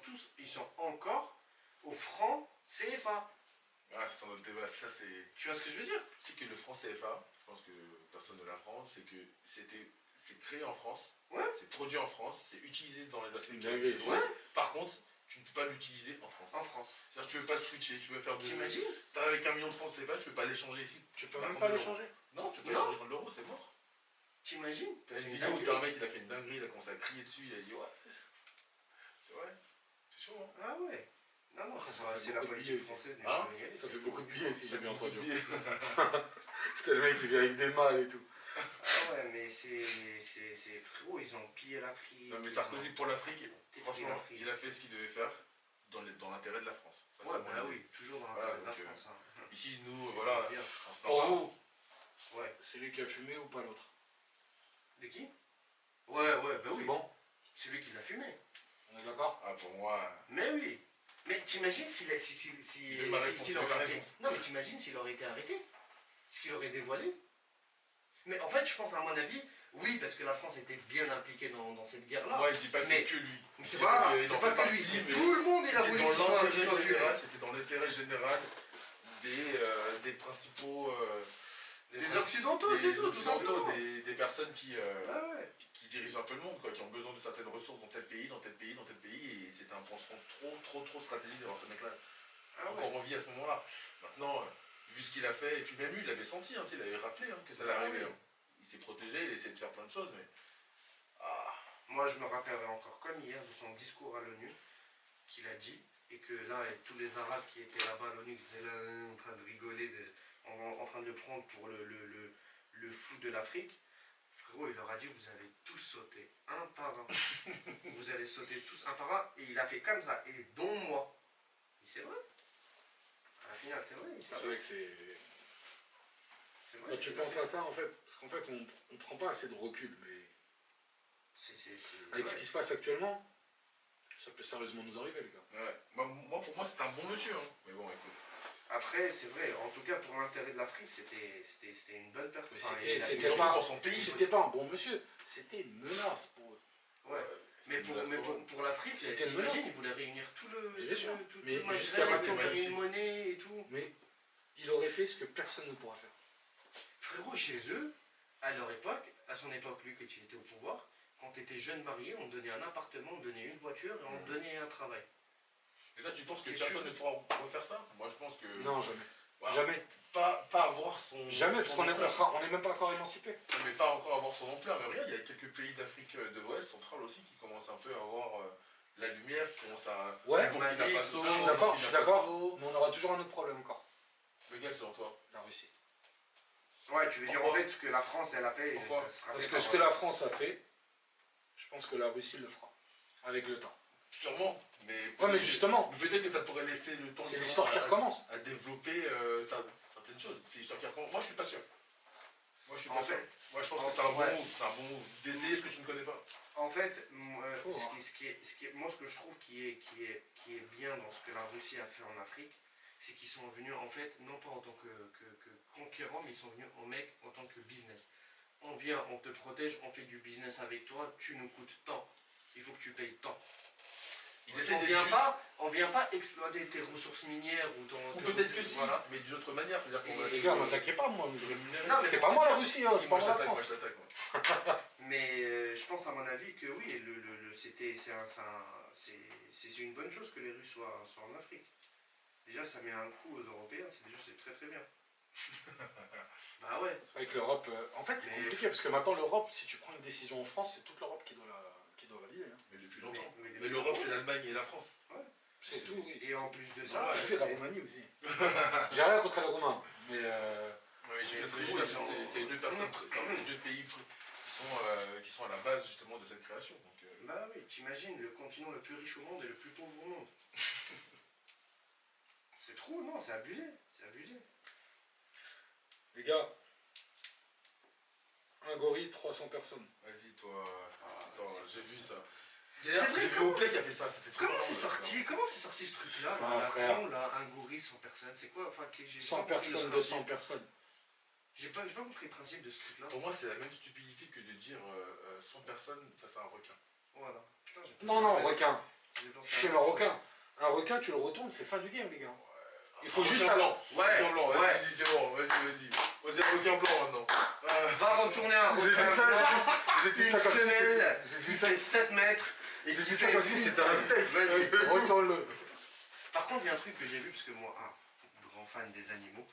C: encore au franc CFA.
B: Ah, c'est un autre débat, ça c'est...
C: Tu vois ce que je veux dire?
B: Tu sais que le franc CFA, je pense que personne ne l'apprend, c'est que c'est créé en France,
C: Ouais.
B: c'est produit en France, c'est utilisé dans les
A: C'est
B: Afriques
A: une
B: de
A: dinguerie.
B: l'Ouest. Par contre, tu ne peux pas l'utiliser en France.
C: En France.
B: C'est-à-dire que tu ne veux pas switcher, tu veux faire de...
C: T'imagines?
B: T'as avec 1 million de francs CFA, tu ne peux pas l'échanger ici.
A: Tu peux même pas l'échanger.
B: Non, tu peux
C: Non.
B: échanger en l'euro, c'est mort.
C: T'imagines?
B: T'as une
C: C'est
B: vidéo où
C: dinguerie.
B: t'as un mec, il a fait une dinguerie, il a commencé à crier dessus, il a dit ouais. C'est vrai. C'est chaud, hein.
C: Ah ouais. Non,
A: Ça
C: c'est
A: fait
C: la
A: beaucoup de
C: politique
A: billets aussi.
C: française
B: Hein
C: néocolonialiste.
A: Ça fait beaucoup de billets si j'ai bien entendu.
B: Oublié.
A: T'as le mec qui vient avec des mâles et tout.
C: Ah ouais, mais c'est frérot, ils ont pillé l'Afrique.
B: Non, mais
C: ils
B: Sarkozy
C: ont-
B: pour l'Afrique,
C: détruit
B: franchement,
C: l'Afrique.
B: il a fait ce qu'il devait faire dans l'intérêt de la France. Ça,
C: Ouais,
B: c'est mon
C: bah
B: avis.
C: oui, toujours dans
B: Voilà,
C: l'intérêt de la
B: donc,
C: France. Hein.
B: Ici, nous, voilà,
C: Bien.
B: on se
A: Pour
B: parle.
A: vous,
C: Ouais.
A: c'est lui qui a fumé ou pas l'autre?
C: De qui? Ouais, bah
A: C'est
C: oui.
A: bon?
C: C'est lui qui l'a fumé.
A: On est d'accord?
B: Ah, pour moi,
C: Mais oui. Mais t'imagines s'il a-
B: Il veut ma réponse,
C: s'il
B: il veut ma
C: aurait été...
B: réponse.
C: Non, mais t'imagines s'il aurait été arrêté? Ce qu'il aurait dévoilé? Mais en fait, je pense à mon avis, oui, parce que la France était bien impliquée dans cette guerre-là.
B: moi je dis pas que
C: Mais-
B: c'est que lui.
C: C'est pas,
B: Ils en
C: c'est pas
B: font
C: que lui,
B: partie,
C: c'est
B: mais
C: tout le monde il a
B: c'était
C: voulu
B: dans
C: qu'il soit
B: l'intérêt
C: fumé.
B: général, c'était dans l'intérêt l'intérêt général des principaux...
C: Les Occidentaux,
B: des
C: c'est tout, tout
B: Occidentaux,
C: simplement.
B: des personnes qui
C: Ah ouais.
B: dirigent un peu le monde, quoi, qui ont besoin de certaines ressources dans tel pays, dans tel pays, dans tel pays, et c'était un pansement trop stratégique d'avoir ce mec-là
C: Ah ouais.
B: encore en vie à ce moment-là. Maintenant, vu ce qu'il a fait, et puis même lui, il avait senti, hein, il avait rappelé que ça allait
C: Ah
B: arriver.
C: oui.
B: Hein. Il s'est protégé, il a essayé de faire plein de choses, mais... Ah,
C: Moi, je me rappellerai encore comme hier de son discours à l'ONU, qu'il a dit, et que là, et tous les Arabes qui étaient là-bas à l'ONU, qui étaient là en train de rigoler, en train de le prendre pour le fou de l'Afrique, frérot, il leur a dit, vous allez tous sauter, un par un. Vous allez sauter tous un par un, et il a fait comme ça, et dont moi. Et c'est vrai. À la finale, c'est vrai.
A: C'est vrai que c'est...
C: C'est vrai.
A: Quand tu penses à ça, en fait, parce qu'en fait, on ne prend pas assez de recul, mais avec ce qui se passe actuellement, ça peut sérieusement nous arriver, les gars.
B: ouais. Pour moi, c'est un bon monsieur. Hein. Mais bon, écoute.
C: Après, c'est vrai, en tout cas pour l'intérêt de l'Afrique, c'était une bonne perte.
A: Mais
C: Enfin,
A: c'était-
C: il a-
A: c'était
B: Surtout
A: pas-
B: dans son pays.
A: C'était pas un bon monsieur, c'était une menace pour eux.
C: Ouais. Mais pour l'Afrique,
A: C'était une
C: t'imagines,
A: menace.
C: il voulait réunir tout le
A: Bien sûr.
C: tout
A: Mais
C: le
A: jusqu'à
C: Maghreb,
A: maintenant,
C: faire
B: magnifique.
C: une monnaie et tout.
A: Mais il aurait fait ce que personne ne pourra faire.
C: Frérot, chez eux, à leur époque, à son époque, lui, quand il était au pouvoir, quand tu étais jeune marié, on te donnait un appartement, on te donnait une voiture et on te donnait un travail.
B: Et là, tu penses que
C: T'es
B: personne
C: sûr
B: ne pourra refaire ça? Moi, je pense que...
A: Non, jamais.
B: Voilà.
A: Jamais.
B: Pas avoir son...
A: Jamais, parce
B: son
A: qu'on
B: ampleur.
A: on est même pas encore émancipé.
B: Mais pas encore avoir son ampleur. Mais regarde, il y a quelques pays d'Afrique de l'Ouest, centrale aussi, qui commencent un peu à avoir la lumière, qui commencent à...
A: Ouais,
B: le Burkina
C: Mali,
B: Faso,
C: tout ça,
A: Je suis
B: le
A: d'accord,
B: Burkina
A: je suis d'accord.
B: Faso.
A: Mais on aura toujours un autre problème encore.
B: Lequel, selon toi?
A: La Russie.
C: Ouais, tu veux dire en
B: Pourquoi
C: fait ce que la France, elle a fait,
B: Pourquoi
C: ça sera
A: Parce
C: fait
A: que
C: par-
A: ce que la France a fait, je pense que la Russie le fera. Avec le temps.
B: Sûrement. Mais
A: Ouais, mais justement,
B: peut-être que ça pourrait laisser le temps
A: c'est
B: justement
A: l'histoire qui recommence.
B: à développer certaines choses. C'est l'histoire qui recommence. Moi, je suis pas sûr. Moi, je suis
C: En
B: pas sûr.
C: fait,
B: Moi, je pense
C: en
B: que c'est un bon
C: ouais.
B: move. C'est un bon move. D'essayer ce que tu ne connais pas.
C: En fait,
A: Faut, hein.
C: moi ce que je trouve qui est bien dans ce que la Russie a fait en Afrique, c'est qu'ils sont venus en fait, non pas en tant que conquérants, mais ils sont venus en tant que business. On vient, on te protège, on fait du business avec toi, tu nous coûtes tant, il faut que tu payes tant.
B: Ils essaient
C: On
B: d'être
C: vient
B: justes.
C: pas, on vient pas exploiter tes ressources minières ou ton...
B: Ou
C: tes
B: peut-être
C: ressources-
B: que si,
C: voilà.
B: mais d'une autre manière. C'est-à-dire qu'on va
A: Les gars, m'attaquez pas, moi.
B: te rémunérer.
C: Non, mais
A: C'est pas moi la Russie, hein, c'est pas
B: Moi, je
A: moi la
B: t'attaque, moi,
A: France.
B: je t'attaque, moi.
C: Mais je pense à mon avis que oui, c'est une bonne chose que les Russes soient en Afrique. Déjà, ça met un coup aux Européens, c'est très très bien. Bah ouais.
A: C'est vrai que l'Europe. En fait, c'est
C: Mais-
A: compliqué parce que maintenant, l'Europe, si tu prends une décision en France, c'est toute l'Europe qui doit valider. Hein.
B: Mais depuis longtemps.
C: Mais depuis
B: Mais l'Europe,
C: longtemps.
B: c'est l'Allemagne et la France.
A: C'est tout, oui.
C: Et en plus de
B: Ouais,
C: ça,
A: C'est la Roumanie aussi. J'ai rien contre les Roumains, mais
B: Ouais, j'ai
C: Mais
B: compris,
C: oui,
B: c'est les deux personnes, c'est les deux pays qui sont à la base justement de cette création. Donc,
C: bah oui, t'imagines, le continent le plus riche au monde et le plus pauvre au monde. C'est trop, non, c'est abusé, c'est abusé.
A: les gars, un gorille, 300 personnes.
B: vas-y, toi, cette histoire, j'ai vu ça.
C: C'est
B: D'ailleurs,
C: vrai,
B: j'ai vu
C: comment-
B: Oakley qui a fait ça, c'était trop
C: Comment
B: marrant,
C: c'est
B: ça.
C: sorti ce truc-là,
A: Ah,
C: là, la
A: frère.
C: con, là, un gorille 100 personnes, c'est quoi, enfin, j'ai
A: 100
C: pas compris le
A: personnes,
C: principe.
A: 200 personnes.
C: J'ai pas compris le principe de ce truc-là.
B: Pour moi, c'est la même stupidité que de dire 100 personnes face à un requin.
C: Voilà. Putain, j'ai
A: Non, non, requin.
C: j'ai pensé à
A: Chez
C: la
A: le
C: même
A: requin. Un requin, tu le retournes, c'est fin du game, les gars. Il faut
B: Un
A: juste
B: requin
A: attendre.
B: blanc.
C: Ouais,
B: Requin blanc,
C: ouais.
B: vas-y, c'est bon, vas-y. On dit un requin blanc maintenant.
C: Va retourner un
A: J'ai dit
C: requin
A: ça,
C: blanc,
A: j'ai dit
C: une
A: ça comme si
C: femelle,
A: c'était- j'ai
C: qui
A: dit ça-
C: fait 7 mètres. Et
A: j'ai
C: qui
A: dit ça
C: fait
A: comme si c'était un steak.
C: Vas-y.
A: Retourne-le.
C: Par contre, il y a un truc que j'ai vu, parce que moi, grand fan des animaux,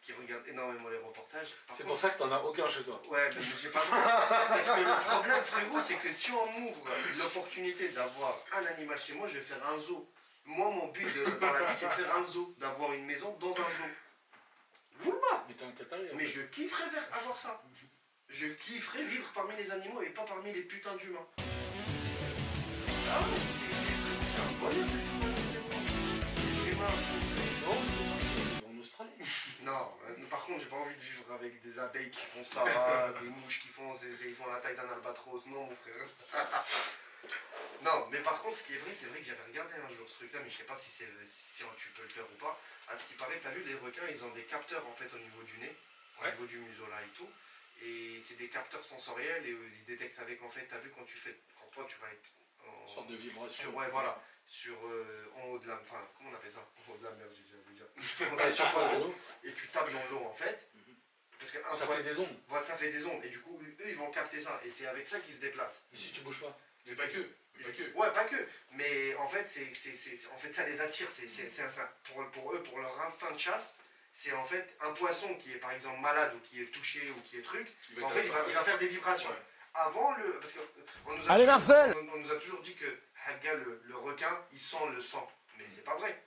C: qui regarde énormément les reportages. Par
A: C'est
C: contre-
A: pour ça que t'en as aucun chez toi.
C: Ouais, mais j'ai pas le droit. Parce que le problème, frérot, c'est que si on m'ouvre l'opportunité d'avoir un animal chez moi, je vais faire un zoo. Moi, mon but dans la vie, c'est de faire un zoo, d'avoir une maison dans un zoo. Woulba.
A: Mais t'es un Qatari.
C: Mais je kifferais avoir ça. Je kifferais vivre parmi les animaux et pas parmi les putains d'humains. Ah ouais, c'est un bonheur de vivre parmi les animaux. Les humains.
A: Non, c'est ça. En Australie.
C: Non, par contre, j'ai pas envie de vivre avec des abeilles qui font ça, des mouches qui font, ils font la taille d'un albatros. Non, mon frère. Non, mais par contre, ce qui est vrai, c'est vrai que j'avais regardé un jour ce truc-là, mais je sais pas si tu peux le faire ou pas. À ce qui paraît, t'as vu, les requins, ils ont des capteurs en fait au niveau du nez, au
A: Ouais.
C: niveau du museau là et tout. Et c'est des capteurs sensoriels et ils détectent avec, en fait, t'as vu, quand toi tu vas être
A: Une sorte de vibration.
C: ouais, voilà, en haut de la, enfin, comment on appelle ça? En haut de la mer, j'ai déjà vu. montes
A: À la
C: à
A: surface de l'eau,
C: et tu tapes dans l'eau en fait. Parce que
A: ça fait des ondes.
C: voilà, ça fait des ondes et du coup eux ils vont capter ça et c'est avec ça qu'ils se déplacent.
A: Mais si tu bouges pas.
B: Mais pas que. Mais pas que.
C: Ouais, pas que. Mais en fait, en fait ça les attire. Pour eux, pour leur instinct de chasse, c'est en fait un poisson qui est par exemple malade ou qui est touché ou qui est truc.
B: Il
C: En fait, il va faire des vibrations.
B: Ouais.
C: Avant le. Parce qu'on nous a
D: Allez,
C: toujours,
D: Marcel
C: on nous a toujours dit que Haga, le requin, il sent le sang. Mais c'est pas vrai.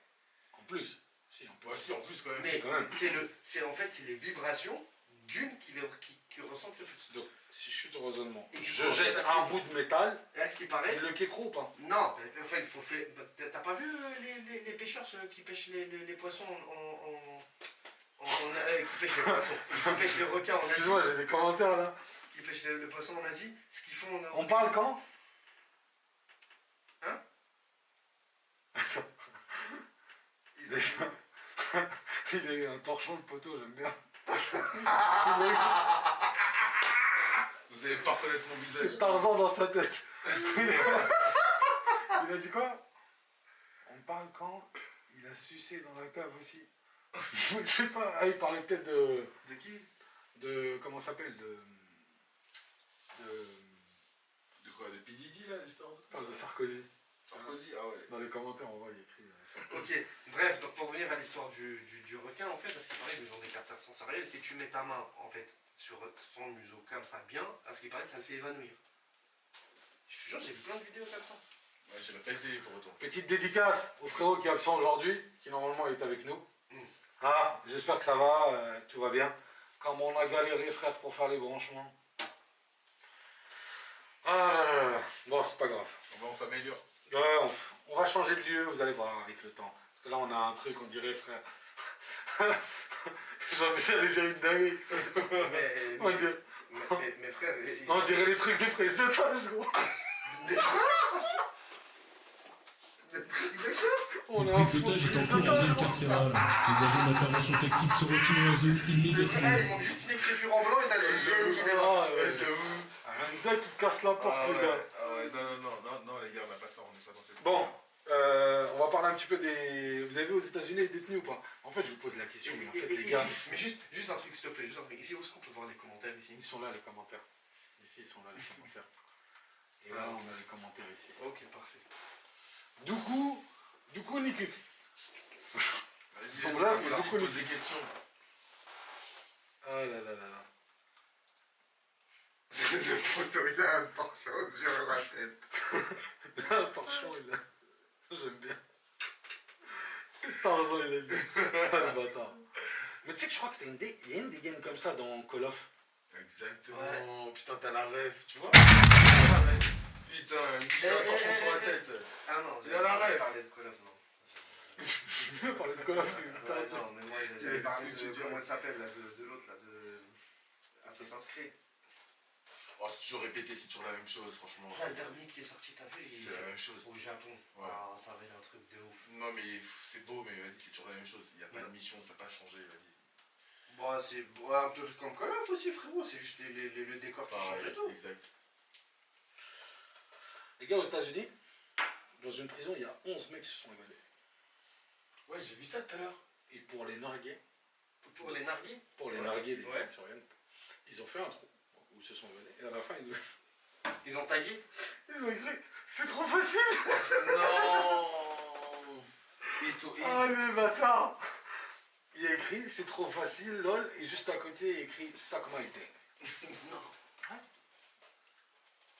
A: En plus. Si, en plus.
B: Ouais, si, en plus, quand même.
C: Mais
A: quand même.
C: en fait, c'est les vibrations d'une qui ressentent le plus.
A: Donc, si je suis au raisonnement,
C: Et
A: je
C: du coup,
A: jette
C: parce
A: un
C: que-
A: bout de métal,
C: Et à ce qui paraît.
A: il le kécro ou pas?
C: Non, en fait, il faut faire. T'as pas vu les pêcheurs ceux qui pêchent les poissons qui pêchent les poissons, qui pêchent les requins en Asie,
A: Excuse-moi, j'ai des commentaires là.
C: qui pêchent le poisson en Asie, ce qu'ils font.
A: On parle quand?
C: Hein?
A: Il a eu un torchon de poteau, j'aime bien.
B: Vous allez pas reconnaître mon visage.
A: C'est Tarzan dans sa tête. Il a dit quoi? On parle quand? Il a sucé dans la cave aussi. Je sais pas. Ah, il parlait peut-être de.
B: De qui?
A: Comment ça s'appelle?
B: De quoi? De P. là, l'histoire
A: Parle de Sarkozy.
B: Sarkozy? Ah ouais.
A: Dans les commentaires, on voit, il y a écrit.
C: Ok, bref, donc pour revenir à l'histoire du requin, en fait, parce qu'il paraît qu'ils ont des capteurs sensoriels, si tu mets ta main, en fait, sur son museau comme ça, bien, à ce qui paraît, ça le fait évanouir. Je te jure, j'ai vu plein de vidéos comme ça.
B: Ouais, j'avais pas essayé pour autant.
A: Petite dédicace au frérot qui est absent aujourd'hui, qui normalement est avec nous.
C: Mm.
A: Ah, j'espère que ça va, tout va bien. Comme on a galéré, frère, pour faire les branchements. Ah là là là. Bon, c'est pas grave.
B: On s'améliore.
A: Ouais, on va changer de lieu, vous allez voir avec le temps. Parce que là, on a un truc, on dirait, frère. J'allais dire une dinguerie. On dirait,
C: Mais frère,
A: on dirait les trucs des présentage, gros. On
G: Une
A: est
G: prise
A: un
G: d'otage est en
A: fou.
G: cours en zone carcérale. Les agents d'intervention tactique sont requis dans la zone immédiatement.
C: ils m'ont juste une écriture en blanc et t'as le GIGN qui démarre.
A: Ah, ouais,
B: j'avoue.
A: un gars qui casse la porte,
B: Ah
A: les gars.
B: ouais, ah ouais, non, les gars, on n'a pas ça, on n'est pas dans cette.
A: Bon, on va parler un petit peu des... Vous avez vu aux États-Unis les détenus ou pas? En fait, je vous pose la question, mais en fait, les gars...
C: Mais juste un truc, s'il te plaît, juste un truc. Ici, où est-ce qu'on peut voir les commentaires ici?
A: Ils sont là, les commentaires. Ici, ils sont là, les commentaires. Et là, on a les commentaires ici.
C: Ok, parfait.
A: Du coup, Nicky.
B: Vas-y,
A: Sont là,
B: vas-y,
A: c'est
B: vas-y,
A: beaucoup
B: pose
A: de-
B: des questions.
A: Ah là là là là.
C: Le photo, il a un torchon sur la tête.
A: Attention, il a... J'aime bien. C'est Tarzan, il a dit. Ah, le bâtard. Mais tu sais que je crois que il y a une des games comme ça dans Call of.
B: Exactement. Putain, t'as la rêve, tu vois? Putain, il a un
C: Eh,
B: torchon
C: eh,
B: sur la
C: eh,
B: tête.
C: Ah non,
B: Il a la rêve.
C: parlé de Call of, non.
A: Je veux parler de Call of.
C: Ouais, non, mais moi, j'avais
B: Il
C: parlé
B: a dit,
C: de.
B: c'est
C: Comment
B: dur.
C: elle s'appelle, là, de l'autre, là, de. Assassin's Creed.
B: Oh, c'est toujours répété, c'est toujours la même chose, franchement.
C: Là, le dernier qui est sorti, t'as vu,
B: C'est la même chose.
C: au Japon.
B: Ouais.
C: Ah, ça va être un truc de ouf.
B: Non, mais c'est beau, mais vas-y, c'est toujours la même chose. Il n'y a pas
C: Ouais.
B: de mission, ça n'a pas changé, vas-y.
C: Bon, c'est un peu comme Call of aussi, frérot. C'est juste le décor qui change et
B: Pareil,
C: tout.
B: exact.
A: Les gars, aux États-Unis, dans une prison, il y a 11 mecs qui se sont évadés.
B: Ouais, j'ai vu ça tout à l'heure.
A: Et pour les narguer,
C: Pour les narguis.
A: pour les
C: Ouais.
A: narguer, les
C: Ouais.
A: Syriennes, ils ont fait un trou où ils se sont évadés. Et à la fin,
C: Ils ont tagué.
A: ils ont écrit « C'est trop facile !»
B: Non.
A: Ah les bâtards! Il a écrit c'est trop facile, lol, et juste à côté il a écrit suck my dick.
C: Non.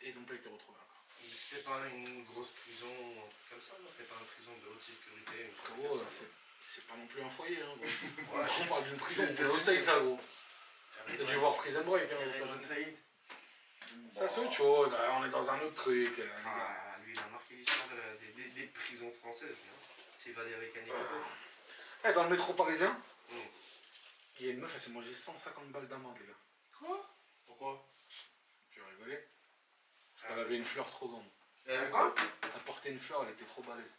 A: Et ils n'ont pas été retrouvés encore.
C: C'était pas une grosse prison ou un truc comme ça, non? C'était pas une prison de haute sécurité. Une truc
A: Gros,
C: comme ça.
A: c'est pas non plus un foyer, hein, gros.
C: Ouais.
A: On parle d'une prison,
C: C'est
A: on est au States, ça, gros.
C: Il y
A: T'as
C: avait
A: dû voir Prison Break,
C: il y avait
A: hein.
C: une faillite.
A: Ça c'est autre chose, on est dans un autre truc, les gars.
C: Ah, lui, il a marqué l'histoire des prisons françaises. C'est évadé avec un hélico.
A: Eh, dans le métro parisien,
C: Mm.
A: il y a une meuf, elle s'est mangée 150 balles d'amende, les gars.
B: Quoi? Pourquoi?
A: Tu as rigolé? Parce qu'elle avait une fleur trop grande.
C: Quoi?
A: Elle portait une fleur, elle était trop balèze.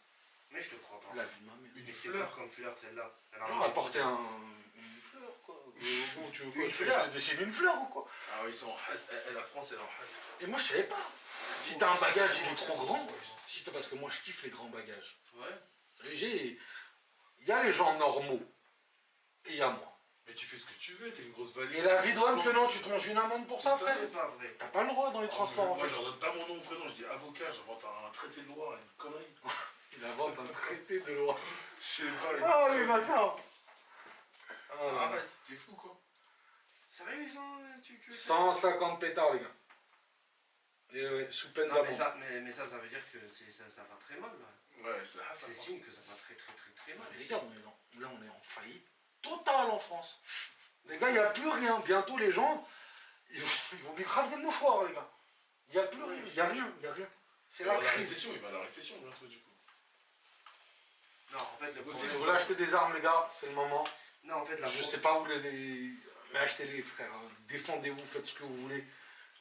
C: Mais je te crois pas.
A: La vie de ma mère.
C: Mais c'était pas comme fleur celle-là.
A: Non, elle portait une fleur, quoi. Bon, tu veux quoi?
C: Une
A: Je
C: fleur.
A: te dessine une fleur ou quoi?
B: Ah oui, ils sont en hasse. La France, elle est en hasse.
A: Et moi, je savais pas. Si t'as un bagage, il est trop grand. Si t'as, parce que moi, je kiffe les grands bagages.
C: Ouais.
A: Il y a les gens normaux. et il y a moi.
B: Mais tu fais ce que tu veux, t'es une grosse valise.
A: Et la vie douane que non, tu te manges une amende pour ça, frère?
C: C'est pas vrai.
A: T'as pas le droit dans les transports, en
B: Moi,
A: fait.
B: je redonne pas mon nom, prénom, je dis avocat, j'invente un traité de loi, une connerie.
A: Il invente un traité de loi.
B: Je sais pas.
A: Oh, les bâtards!
B: Arrête, t'es fou, quoi.
C: Sérieux, ils ont.
A: 150 pétards, les gars. Et ouais, sous peine
C: Non, mais
A: d'amende.
C: ça veut dire que ça va très mal, là.
B: Ouais, c'est la race,
C: C'est signe que ça va très mal.
A: Les gars, là, on est en faillite totale en France. Les gars, il n'y a plus rien. Bientôt, les gens, ils vont lui grave des mouchoirs, les gars. Il n'y a plus rien. Il n'y a rien. C'est la crise.
B: récession, il va à la récession bientôt, du coup.
C: Non, en fait, le
A: Si
C: problème.
A: vous voulez acheter des armes, les gars, c'est le moment.
C: Non, en fait,
A: Je sais pas où les... Mais achetez-les, frère. Défendez-vous, faites ce que vous voulez.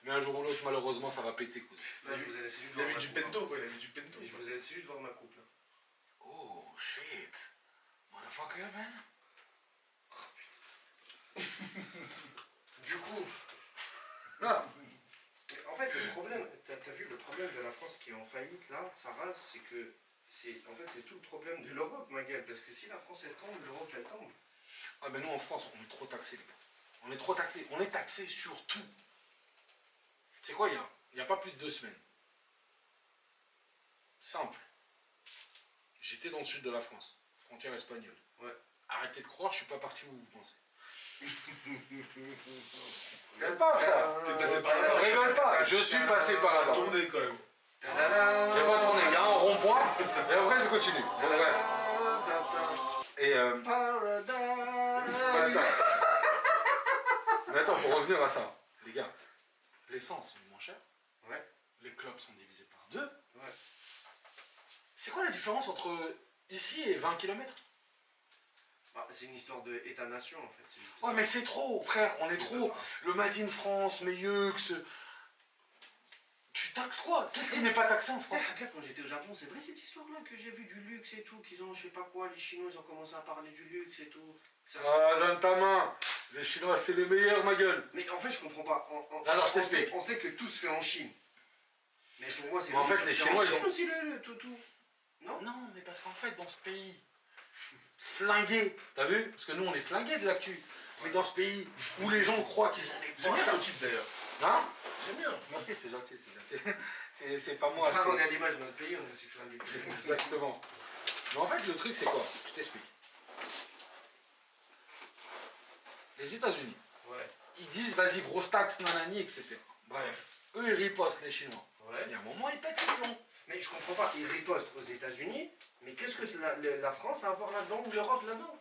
A: Mais un jour ou l'autre, malheureusement, ça va péter, cousin.
C: Là, je vous ai laissé juste
B: Il
C: voir
B: avait
C: ma
B: du
C: coupe, hein.
B: pento, quoi, il avait du pento.
C: Je vous ai laissé juste voir ma coupe, là.
A: Oh, shit. Motherfucker, man.
C: Du coup,
A: Ah.
C: en fait, le problème, t'as vu le problème de la France qui est en faillite, là, Sarah, c'est que, en fait, c'est tout le problème de l'Europe, ma gueule, parce que si la France, elle tombe, l'Europe, elle tombe.
A: Ah ben nous, en France, on est trop taxés, les gars. On est trop taxés. On est taxés sur tout. C'est quoi, il y a pas plus de 2 semaines. Simple. J'étais dans le sud de la France, frontière espagnole.
C: Ouais.
A: Arrêtez de croire, je suis pas parti où vous pensez. Rigole pas, frère.
B: T'es passé par là-bas.
A: Rigole pas, je suis passé par là-bas.
B: Tourné, quand même.
A: J'ai pas tourné, il y a un rond-point, et après je continue. Bon, bref. Et Mais attends, pour revenir à ça, les gars, l'essence est moins chère.
C: Ouais.
A: Les clubs sont divisés par 2.
C: Ouais.
A: C'est quoi la différence entre ici et 20 km?
C: Bah, c'est une histoire de État-nation, en fait. C'est juste
A: Ouais,
C: ça.
A: mais c'est trop, frère, on est trop. Le Made in France, Meyeux, tu taxes quoi? Qu'est-ce qui n'est pas taxé en France?
C: Regarde, quand j'étais au Japon, c'est vrai cette histoire-là que j'ai vu du luxe et tout, qu'ils ont, je sais pas quoi, les Chinois, ils ont commencé à parler du luxe et tout. Ça,
A: Ah, donne ta main. Les Chinois, c'est les meilleurs, ma gueule.
C: mais en fait, je comprends pas.
A: Alors, je t'explique.
C: On sait que tout se fait en Chine. Mais pour moi, c'est
A: Mais en fait,
C: ça
A: les
C: se
A: Chinois,
C: en
A: ils
C: Chine
A: ont-
C: aussi le tout. Non.
A: Non, mais parce qu'en fait, dans ce pays, flingué, t'as vu? Parce que nous, on est flingués de l'actu. Mais dans ce pays où les gens croient qu'ils ont des
B: J'aime bien
A: postes...
B: ton type, d'ailleurs.
A: Hein?
B: J'aime bien.
A: Merci, c'est gentil, c'est gentil. C'est pas moi,
C: Enfin, on
A: c'est...
C: a l'image de notre pays, on est aussi flingués.
A: Exactement. Mais en fait, le truc, c'est quoi? Je t'explique. Les États-Unis,
C: Ouais.
A: ils disent, vas-y, grosse taxe, nanani, etc. Bref, eux, ils ripostent, les Chinois.
C: Ouais.
A: Il y a un moment, ils pètent les plombs.
C: Mais je comprends pas, ils ripostent aux États-Unis, mais qu'est-ce que la France a à voir là-dedans ou l'Europe là-dedans?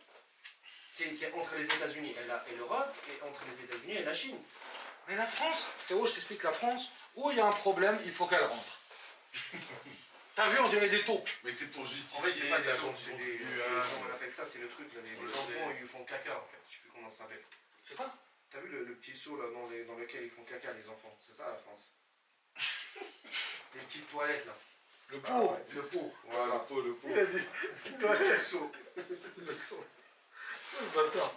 C: C'est entre les États-Unis et l'Europe, et entre les États-Unis et la Chine.
A: Mais la France, frérot, je t'explique, la France, où il y a un problème, il faut qu'elle rentre. T'as vu, on dirait des taupes.
B: Mais c'est pour
C: En fait,
B: justifier
C: c'est pas des
B: la
C: gens,
B: jonction
C: c'est
B: du
C: des.
B: nuage.
C: Comment on appelle ça? C'est le truc, là, les
B: Ouais,
C: enfants,
B: c'est-
C: ils font caca en fait. Je sais plus comment ça s'appelle.
A: C'est quoi?
C: T'as vu le petit seau là dans lequel ils font caca, les enfants? C'est ça la France. Les petites toilettes là.
A: Le pot.
C: Ah ouais, le pot, voilà.
B: Le pot.
A: Il a dit,
C: Le seau.
A: le son. Le bâtard.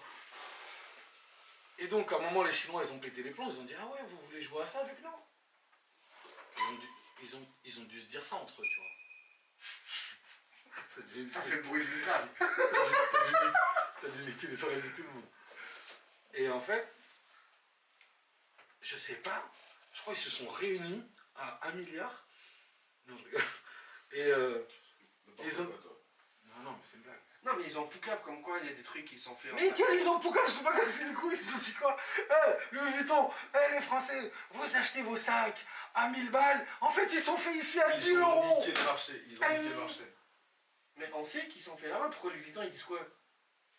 A: Et donc, à un moment, les Chinois, ils ont pété les plombs, ils ont dit, ah ouais, vous voulez jouer à ça avec nous? Ils ont dû se dire ça entre eux, tu vois.
C: Ça fait le bruit du crâne.
A: T'as dû niquer les oreilles de tout le monde. Et en fait, je sais pas, je crois qu'ils se sont réunis à 1 milliard. Non, je rigole. Et ils ont... Non, mais c'est une blague.
C: Non mais ils ont poucave comme quoi il y a des trucs qui sont faits en
A: Mais quels ils ont pourquoi ils sont pas cassés les couilles? Ils ont dit quoi? Louis Vuitton, les Français, vous achetez vos sacs à 1000 balles. En fait, ils sont faits ici à 10
B: Ils ont
A: euros.
B: niqué le marché. Ils ont niqué le marché.
C: Mais on sait qu'ils sont faits là-bas, pourquoi Louis Vuitton ils disent quoi?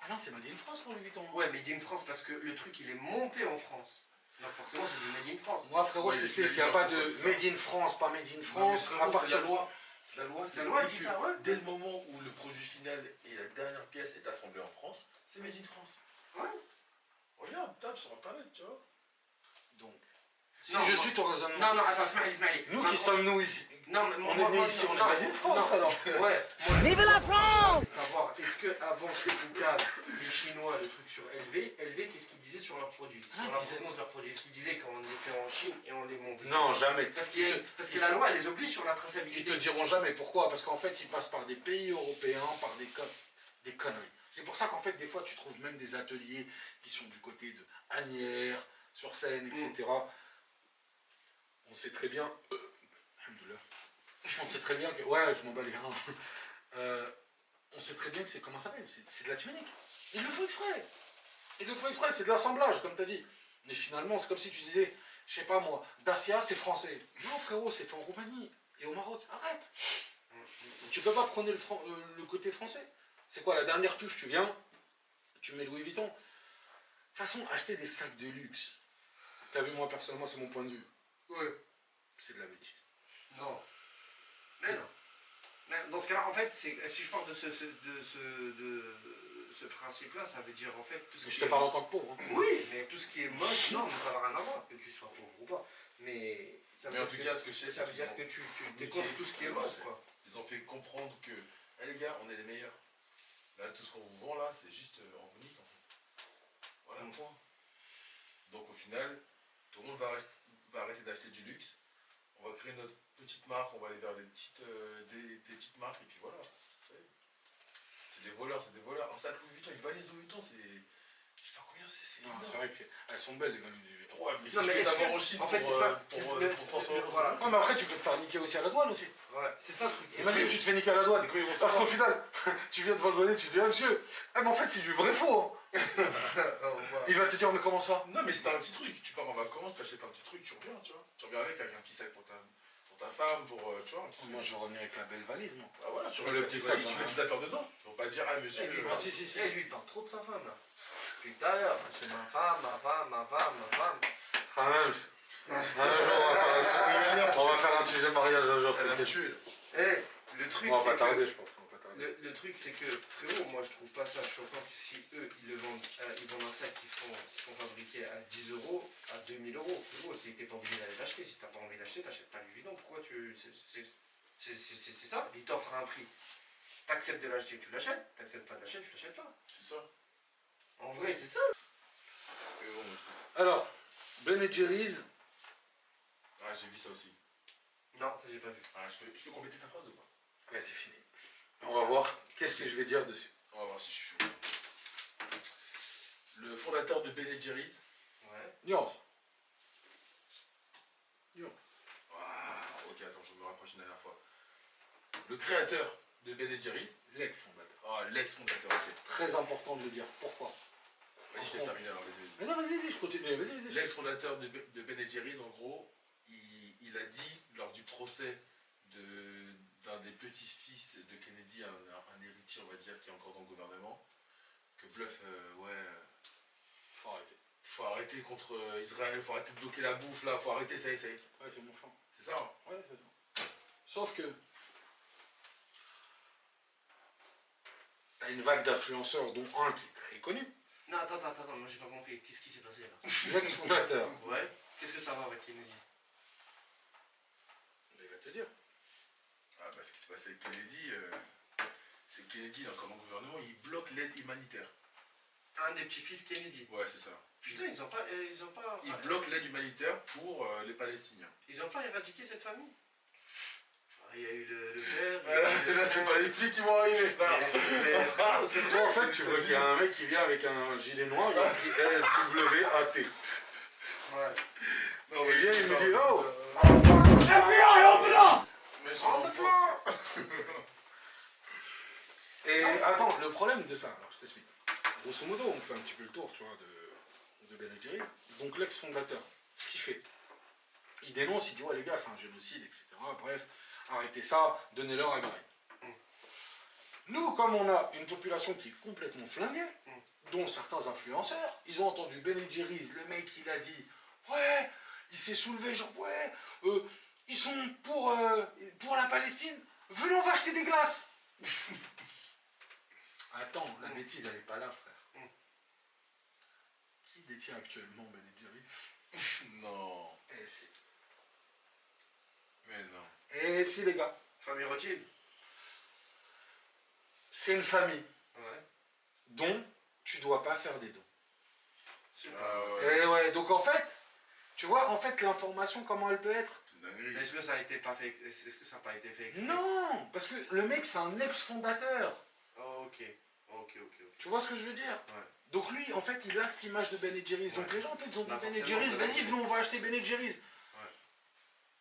A: Ah non, c'est Made in France pour Louis Vuitton.
C: Ouais mais Made in France parce que le truc il est monté en France. Donc forcément c'est du Made in France.
A: Moi, frérot,
B: Ouais,
A: je t'explique
B: il
A: qu'il
B: y a
A: n'y a pas
B: des
A: de
B: choses, c'est
A: Made in France, pas Made in
B: Non, mais
A: France.
B: frérot,
A: À
B: c'est
A: partir
B: la
A: de
B: loi. C'est la loi, c'est
C: La
B: le
C: loi dit
B: véhicule.
C: ça, ouais.
B: Dès le moment où le produit final et la dernière pièce est assemblée en France, c'est Made in France.
C: Ouais.
B: Regarde, tape sur internet, tu vois.
A: Donc, si
C: Non,
A: je
C: non.
A: suis ton raisonnement,
C: Non, attends, Ismaël.
A: nous qui sommes nous ici,
C: Non, mais
A: on est venus ici, on est Made in France alors.
C: Ouais.
H: Vive la France!
C: C'est de savoir, est-ce que avant ces poucaves, les Chinois, le truc sur LV, qu'est-ce qu'ils disaient sur leurs produits?
A: Ah,
C: Sur
A: ils disaient-
C: l'importance de leurs produits? Est-ce qu'ils disaient qu'on les fait en Chine et on les monte ici?
A: Non, jamais.
C: Parce, parce que
A: ils
C: la
A: te-
C: loi, elle les oblige sur la
A: Ils
C: traçabilité.
A: te diront jamais pourquoi, parce qu'en fait, ils passent par des pays européens, par des conneries. C'est pour ça qu'en fait, des fois, tu trouves même des ateliers qui sont du côté de Asnières, sur Seine, etc. On sait très bien... Alhamdoulilah. On sait très bien que... Ouais, je m'en bats les reins. On sait très bien que c'est... Comment ça s'appelle? C'est de la timonique. Ils le font exprès. Ils le font exprès, c'est de l'assemblage, comme tu as dit. Mais finalement, c'est comme si tu disais, je sais pas moi, Dacia, c'est français. Non, frérot, c'est fait en Roumanie et au Maroc. Arrête. Tu peux pas prôner le côté français. C'est quoi, la dernière touche, tu viens, tu mets Louis Vuitton. De toute façon, acheter des sacs de luxe, t'as vu, moi, personnellement, c'est mon point de vue.
C: Ouais.
A: C'est de la bêtise.
C: Non. Mais non. Mais dans ce cas-là, en fait, si je parle de ce principe-là, ça veut dire en fait tout ce
A: Mais
C: qui
A: je te
C: est...
A: parle en tant que pauvre. Hein.
C: Oui, mais tout ce qui est mode, non, mais ça n'a rien à voir, que tu sois pauvre ou pas. Mais ça
B: Mais
C: veut
B: en tout
C: dire
B: cas, ce que je sais,
C: ça veut
B: c'est
C: dire
B: qu'ils
C: que tu
B: ont-
C: découvres tout ce qui est mode, quoi.
B: Ils ont fait comprendre que, eh les gars, on est les meilleurs. Là, tout ce qu'on vous vend là, c'est juste en unique en fait. Voilà le point. Donc au final, tout le monde va arrêter d'acheter du luxe. On va créer notre petite marque, on va aller vers des petites marques et puis voilà. Ça y est. C'est des voleurs, c'est des voleurs. Un sac Louis Vuitton, une valise Louis Vuitton, c'est... Je sais pas combien c'est.
A: Non, c'est vrai qu'elles sont belles, les valises Louis Vuitton.
B: Ouais, mais
C: Non,
B: si
C: mais
B: je peux
C: est-ce
B: l'avoir
C: que-
B: en Chine
C: en fait,
B: pour,
C: c'est ça.
B: pour 300 euros.
C: Voilà.
A: Ouais, mais après, tu peux te faire niquer aussi à la douane aussi.
C: Ouais, c'est ça le truc.
A: Imagine, tu te fais niquer à la douane.
B: Et quand ils vont
A: Parce
B: savoir-
A: qu'au final, tu viens devant le douanier, tu dis, ah monsieur, ah mais en fait, c'est du vrai faux. Hein.
C: Voilà.
A: Il va te dire, mais comment ça?
B: Non, mais c'était un petit truc. Tu pars en vacances, t'achètes un petit truc, tu reviens, tu vois. Tu reviens avec un petit sac pour ta femme, pour. Tu vois, un petit truc.
A: Moi, je vais revenir avec la belle valise, moi.
B: Bah voilà, tu
A: Le
B: reviens avec
A: petit
B: tes
A: sac
B: valises, tu
A: dans
B: mets
A: la-
B: tes affaires dedans. Ils vont pas dire, ah monsieur.
A: Ah si, si, si.
C: Eh, lui, il parle trop de sa femme, là. Depuis tout à l'heure, c'est ma femme.
A: Ah, même. Un jour, on va faire un sujet mariage un jour,
B: Elle a
A: t'inquiète.
B: tué.
C: Eh, le truc,
A: On va
C: c'est
A: pas
C: que...
A: tarder, je pense. On va pas tarder.
C: Le truc, c'est que, frérot, moi je trouve pas ça choquant que si eux, ils vendent un sac qu'ils font fabriquer à 10 euros, à 2000 euros. Frérot, t'es pas obligé d'aller l'acheter. Si t'as pas envie d'acheter, t'achètes pas Louis Vuitton. Pourquoi tu. C'est ça. Ils t'offrent un prix. T'acceptes de l'acheter, tu l'achètes. T'acceptes pas de l'acheter, tu l'achètes pas.
B: C'est ça.
C: En vrai, c'est ça.
B: Mais bon,
A: Alors, Ben Jerry's,
B: ah, j'ai vu ça aussi.
C: Non, ça j'ai pas vu.
B: Ah, je peux compléter ta phrase ou pas?
A: vas-y, fini. On va voir qu'est-ce que je vais dire dessus.
B: On va voir si je suis chaud. Le fondateur de Ben Jerry's.
C: Ouais.
A: Nuance. Nuance.
B: Ah, ok, attends, je me rapproche une dernière fois. Le créateur de Ben Jerry's.
A: L'ex-fondateur.
B: Ah, l'ex-fondateur, ok.
A: Très important de le dire. Pourquoi?
B: Vas-y, je laisse terminer alors, vas-y.
A: Mais non, vas-y, je continue. Vas-y.
B: L'ex-fondateur de Ben Jerry's, en gros, il a dit lors du procès d'un des petits-fils de Kennedy, un héritier, on va dire, qui est encore dans le gouvernement, que bluff,
A: Faut arrêter.
B: faut arrêter contre Israël, faut arrêter de bloquer la bouffe là, faut arrêter, ça y est.
A: Ouais, c'est mon champ.
B: C'est ça, hein?
A: Ouais, c'est ça. Sauf que t'as une vague d'influenceurs, dont un qui est très connu,
C: Non, attends, moi j'ai pas compris. Qu'est-ce qui s'est passé là?
A: l'ex-fondateur.
C: Ouais. Qu'est-ce que ça va avec Kennedy?
A: Il va te dire.
B: Ah bah ce qui s'est passé avec Kennedy, c'est que Kennedy, il est encore dans le gouvernement, il bloque l'aide humanitaire.
C: Un des petits-fils Kennedy.
B: Ouais, c'est ça.
C: Putain, ils ont pas.
B: Il bloque l'aide humanitaire pour les Palestiniens.
C: Ils ont pas éradiqué cette famille. Ah, il y a eu le père. il y a eu le
B: Là, c'est
C: père.
B: pas les flics qui vont arriver.
C: Mais, frérot, c'est
A: Toi, en fait, tu vois qu'il y a un mec qui vient avec un gilet noir, il y a écrit SWAT.
C: Ouais.
B: Non,
A: Il vient, il me dit, oh,
B: Mais je
A: Et attends, le problème de ça, alors je t'explique. Grosso modo, on fait un petit peu le tour, tu vois, de Ben Jerry's. Donc l'ex-fondateur, ce qu'il fait, il dénonce, il dit, ouais les gars, c'est un génocide, etc. Bref, arrêtez ça, donnez-leur à Gaï. Nous, comme on a une population qui est complètement flinguée, dont certains influenceurs, ils ont entendu Ben Jerry's, le mec, il a dit, ouais, il s'est soulevé, genre, ouais, ils sont pour la Palestine, venez, on va acheter des glaces. Attends, la bêtise, elle n'est pas là, frère. Qui détient actuellement Ben Jerry's?
B: Non,
A: Eh si.
B: mais non.
A: Eh si, les gars.
C: Famille Rothschild.
A: C'est une famille
C: Ouais.
A: dont tu dois pas faire des dons.
B: Ah ouais,
A: Et ouais, donc en fait, tu vois, en fait, l'information, comment elle peut être?
B: c'est une dinguerie.
C: Est-ce que ça a été pas fait? Est-ce que ça n'a pas été fait exprès?
A: Non, parce que le mec, c'est un ex-fondateur.
C: Oh, ok. Ok.
A: Tu vois ce que je veux dire?
C: Ouais.
A: Donc lui, en fait, il a cette image de Ben Jerry's. Donc
C: Ouais.
A: les gens, en fait, ils ont dit
C: Bah,
A: Ben
C: forcément,
A: Jerry's,
C: ouais.
A: vas-y, venez, on va acheter Ben Jerry's.
C: Ouais.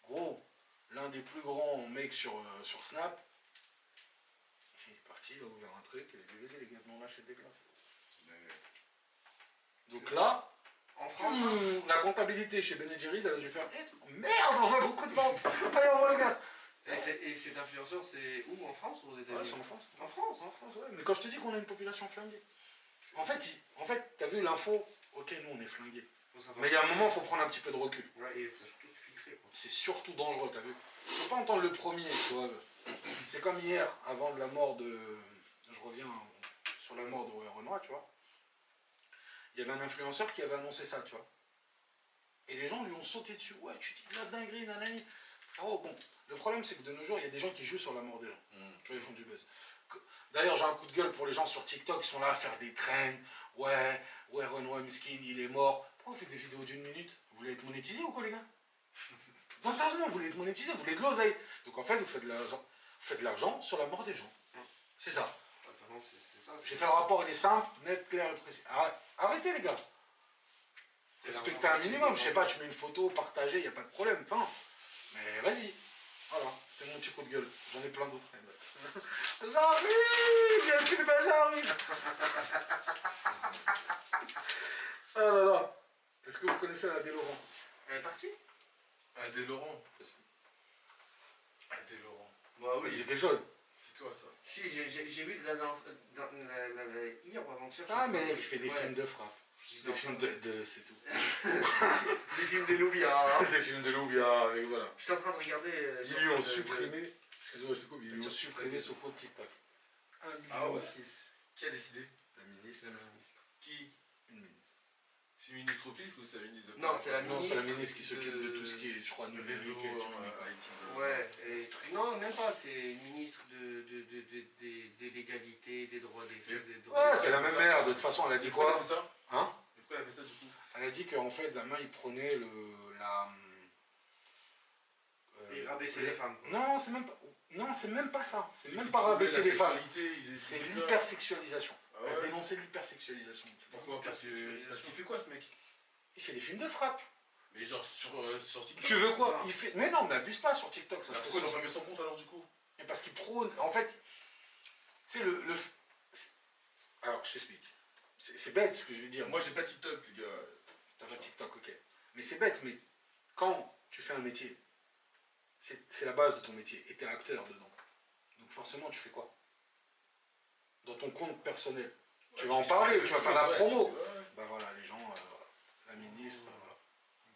A: Gros, l'un des plus grands mecs sur Snap, il est parti, il a ouvert un truc, il a dit, vas-y les gars, on achète des glaces. Donc là,
C: En France,
A: la comptabilité chez Ben Jerry's, elle a dû faire, merde, on a beaucoup de ventes, allez, on vend les glaces.
C: et cet influenceur, c'est où? En France ou aux
A: Ouais,
C: États-Unis?
A: c'est en France.
C: En France.
A: En France, ouais. Mais quand je te dis qu'on a une population flinguée, en fait, t'as vu l'info, ok, nous on est flingués.
C: Faut savoir.
A: Mais il y a un moment, il faut prendre un petit peu de recul.
C: Ouais, et c'est surtout filtré, quoi.
A: C'est surtout dangereux, t'as vu. Faut pas entendre le premier, tu vois. C'est comme hier, avant de la mort de... Je reviens sur la mort de Renoir, tu vois. Il y avait un influenceur qui avait annoncé ça, tu vois. Et les gens lui ont sauté dessus. Ouais, tu dis de la dinguerie, nanani. Oh, bon, le problème, c'est que de nos jours, il y a des gens qui jouent sur la mort des gens. Tu vois, ils font du buzz. D'ailleurs, j'ai un coup de gueule pour les gens sur TikTok qui sont là à faire des trends. Ouais, Renoir Miskin, il est mort. Pourquoi vous faites des vidéos d'une minute? Vous voulez être monétisé ou quoi, les gars? Non, sérieusement, vous voulez être monétisé, vous voulez de l'oseille. Donc en fait, vous faites de l'argent sur la mort des gens. C'est ça.
C: Ouais, vraiment, c'est ça.
A: J'ai fait le rapport, il est simple, net, clair et précis. Arrêtez, les gars. Respectez un minimum. Je sais pas, tu mets une photo, partagez, il n'y a pas de problème. Enfin, mais vas-y. Voilà, c'était mon petit coup de gueule. J'en ai plein d'autres. J'arrive, il y a plus de j'arrive. Oh là là. Est-ce que vous connaissez la Laurent?
C: Elle est partie?
B: Adé Laurent. Adé Laurent.
C: Bah
A: Ça
C: oui.
A: dit quelque chose.
B: C'est toi ça.
C: Si, j'ai vu hier ou avant-hier.
A: Ah, mais il fait des
C: Ouais.
A: films de frappe. Des films c'est tout.
C: Des films de Loubia.
A: Des films de Loubia, avec voilà.
C: J'étais en train de regarder.
A: Ils lui ont supprimé, excusez-moi, je te coupe, ils lui ont supprimé son compte TikTok. 1,6
B: Ah
A: million.
B: ouais. Qui a décidé?
A: La ministre.
B: Qui?
A: Une ministre.
B: C'est le ministre au pif ou c'est la ministre de...
C: Non, c'est la
A: Non, c'est la
C: ministre
A: ministre qui s'occupe de tout ce qui est, je crois,
B: Le
A: numérique
B: réseau,
A: et tout.
B: IT.
C: Ouais, et truc. Non, même pas. C'est une ministre de l'égalité, des droits des femmes, des droits.
A: Ouais, c'est la même mère, de toute façon, elle a dit
B: Pourquoi elle a
A: quoi?
B: fait ça?
A: Hein?
B: Et pourquoi elle a fait ça du coup?
A: Elle a dit qu'en fait, Zama, il prenait
C: Et rabaisser les femmes. quoi.
A: Non, c'est même pas. Non, c'est même pas ça. C'est même pas rabaisser les femmes. C'est l'hypersexualisation.
B: Ah
A: Elle a
B: ouais?
A: dénoncé l'hypersexualisation.
B: Pourquoi? Parce qu'il fait quoi ce mec?
A: Il fait des films de frappe.
B: Mais genre sur TikTok.
A: Tu veux quoi?
C: Non.
A: Il fait... Mais non, mais abuse pas sur TikTok. Ça se
B: Pourquoi
A: fait
B: ils ont
A: sur-
B: fermé son compte alors du coup?
A: Mais parce qu'il prône. En fait, tu sais, alors, je t'explique. C'est bête ce que je veux dire.
B: Moi j'ai pas TikTok les gars.
A: T'as pas TikTok, ok. Mais c'est bête, mais quand tu fais un métier, c'est la base de ton métier. Et t'es acteur dedans. Donc forcément, tu fais quoi? Dans ton compte personnel. Tu vas en parler, tu vas faire la promo. Bah voilà, les gens, la ministre, voilà.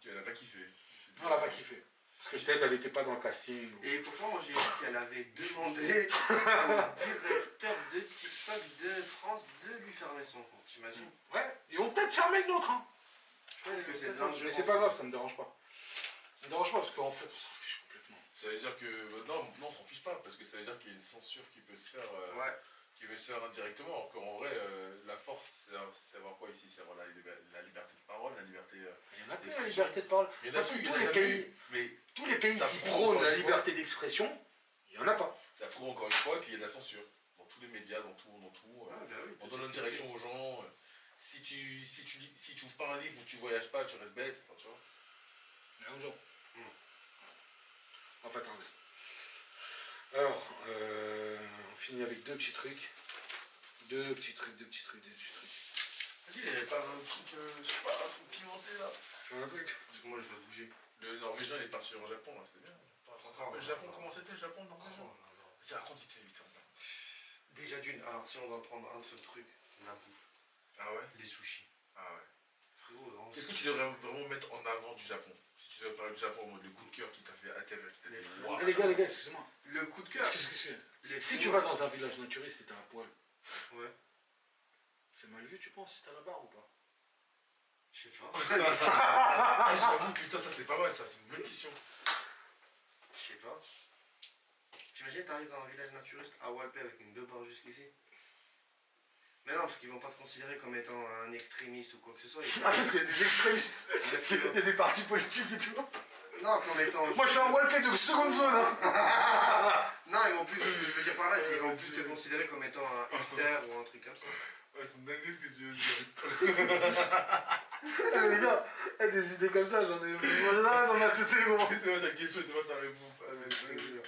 B: Elle n'a pas kiffé.
A: Non, elle n'a pas kiffé. Parce que peut-être elle n'était pas dans le casting.
C: Et pourtant, moi j'ai vu qu'elle avait demandé au directeur de TikTok de France de lui fermer son compte. T'imagines?
A: Ouais, ils vont peut-être fermer le nôtre, hein.
C: Je pense que c'est
A: Mais
C: dangereux.
A: c'est pas grave, ça me dérange pas. Ça me dérange pas parce qu'en fait, on s'en fiche complètement.
B: Ça veut dire que. Non, on s'en fiche pas, parce que ça veut dire qu'il y a une censure qui peut se faire.
C: Ouais.
B: Qui veut se faire indirectement, alors qu'en vrai, la force, c'est savoir quoi ici? C'est avoir la liberté de parole, la liberté.
A: Il y en a plus, la liberté de parole. De
B: Il
A: toute
B: y en a
A: façon,
B: plus,
A: tous
B: il y en
A: les
B: a
A: pays,
B: plus, mais
A: tous les pays
B: ça
A: qui
B: prouve,
A: prônent
B: encore
A: la
B: une fois.
A: liberté d'expression, il n'y en a pas.
B: ça prouve encore une fois qu'il y a de la censure. Dans tous les médias, dans tout.
C: Ouais, bah oui.
B: On donne une direction aux gens. Si tu ouvres pas un livre ou tu voyages pas, tu restes bête. Enfin, tu vois.
A: Mais aux gens. On va pas tarder. Alors, on finit avec deux petits trucs. Deux petits trucs.
B: Vas-y, il n'y avait pas un truc, je sais pas, un truc pimenté là.
A: Tu vois un truc?
C: Parce que moi je vais bouger.
B: Le Norvégien il est parti au Japon, là, c'était bien. Le Japon, comment c'était le Japon, le Norvégien?
C: Oh là là.
B: C'est raconte vite.
C: Déjà d'une, alors si on va prendre un seul truc, la bouffe,
B: Ah ouais?
C: les sushis.
B: Ah ouais.
C: Frérot, non,
B: Qu'est-ce que tu devrais vraiment mettre en avant du Japon? Si tu devais parler du Japon en mode le coup de cœur qui t'a fait atterrir, qui t'a dit waouh.
A: Les gars, excusez-moi.
C: Le coup de cœur.
A: Excusez.
C: Les
A: Si
C: fous-
A: tu vas dans un village naturiste et t'as un poil,
C: Ouais,
A: c'est mal vu, tu penses, si t'as la barre ou pas?
C: je sais pas.
B: Ah, j'avoue, putain, ça c'est pas mal, ça, c'est une bonne question.
C: Je sais pas. T'imagines, t'arrives dans un village naturiste à Walpé avec une 2 barres jusqu'ici? Mais non, parce qu'ils vont pas te considérer comme étant un extrémiste ou quoi que ce soit.
A: Ah, parce qu'il y a des extrémistes.
C: Parce qu'ils
A: Il y a des partis politiques et tout.
C: Non, comme étant.
A: Moi, je suis un wallplay de seconde zone. Hein.
C: Non, ils vont plus, ce que je veux dire par là, c'est qu'ils vont plus te considérer comme étant un hipster ou un truc comme ça.
B: Ouais, c'est une dinguerie ce que tu veux dire.
A: Les gars, des idées comme ça, j'en ai voilà dans ma tête, gros.
B: Non, sa question était pas sa réponse. Ah, c'est
C: Ouais,
B: une dinguerie.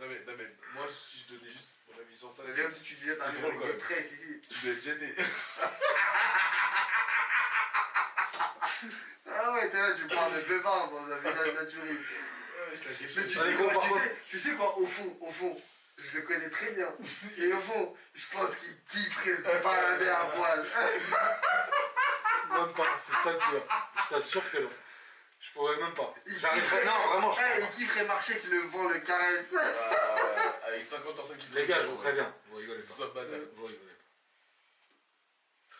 B: Non, mais moi, si je donnais juste mon avis sur ça,
C: C'est comme si tu disais, t'as
B: c'est drôle, quand
C: des
B: même.
C: tresses ici.
B: tu dois être gêné.
C: Ah ouais, t'es là, tu parles de bébard dans un village naturiste.
B: Ouais, c'est la question.
C: Mais tu
A: Allez,
C: sais
A: gros,
C: quoi,
A: par contre.
C: tu sais quoi, au fond, je le connais très bien. Et au fond, je pense qu'il kifferait se balader à poil.
A: Même pas, c'est ça le pire. Je t'assure que non. Je pourrais même pas.
C: Il
A: J'arriverais.
C: kifferait-
A: Non, vraiment, je
C: Eh,
A: pourrais
C: il kifferait marcher que le vent le caresse.
B: Avec 50 ans, 50
A: pas. Les gars, je vous préviens. Vous rigolez pas.
B: Ça banane.
A: Vous rigolez pas.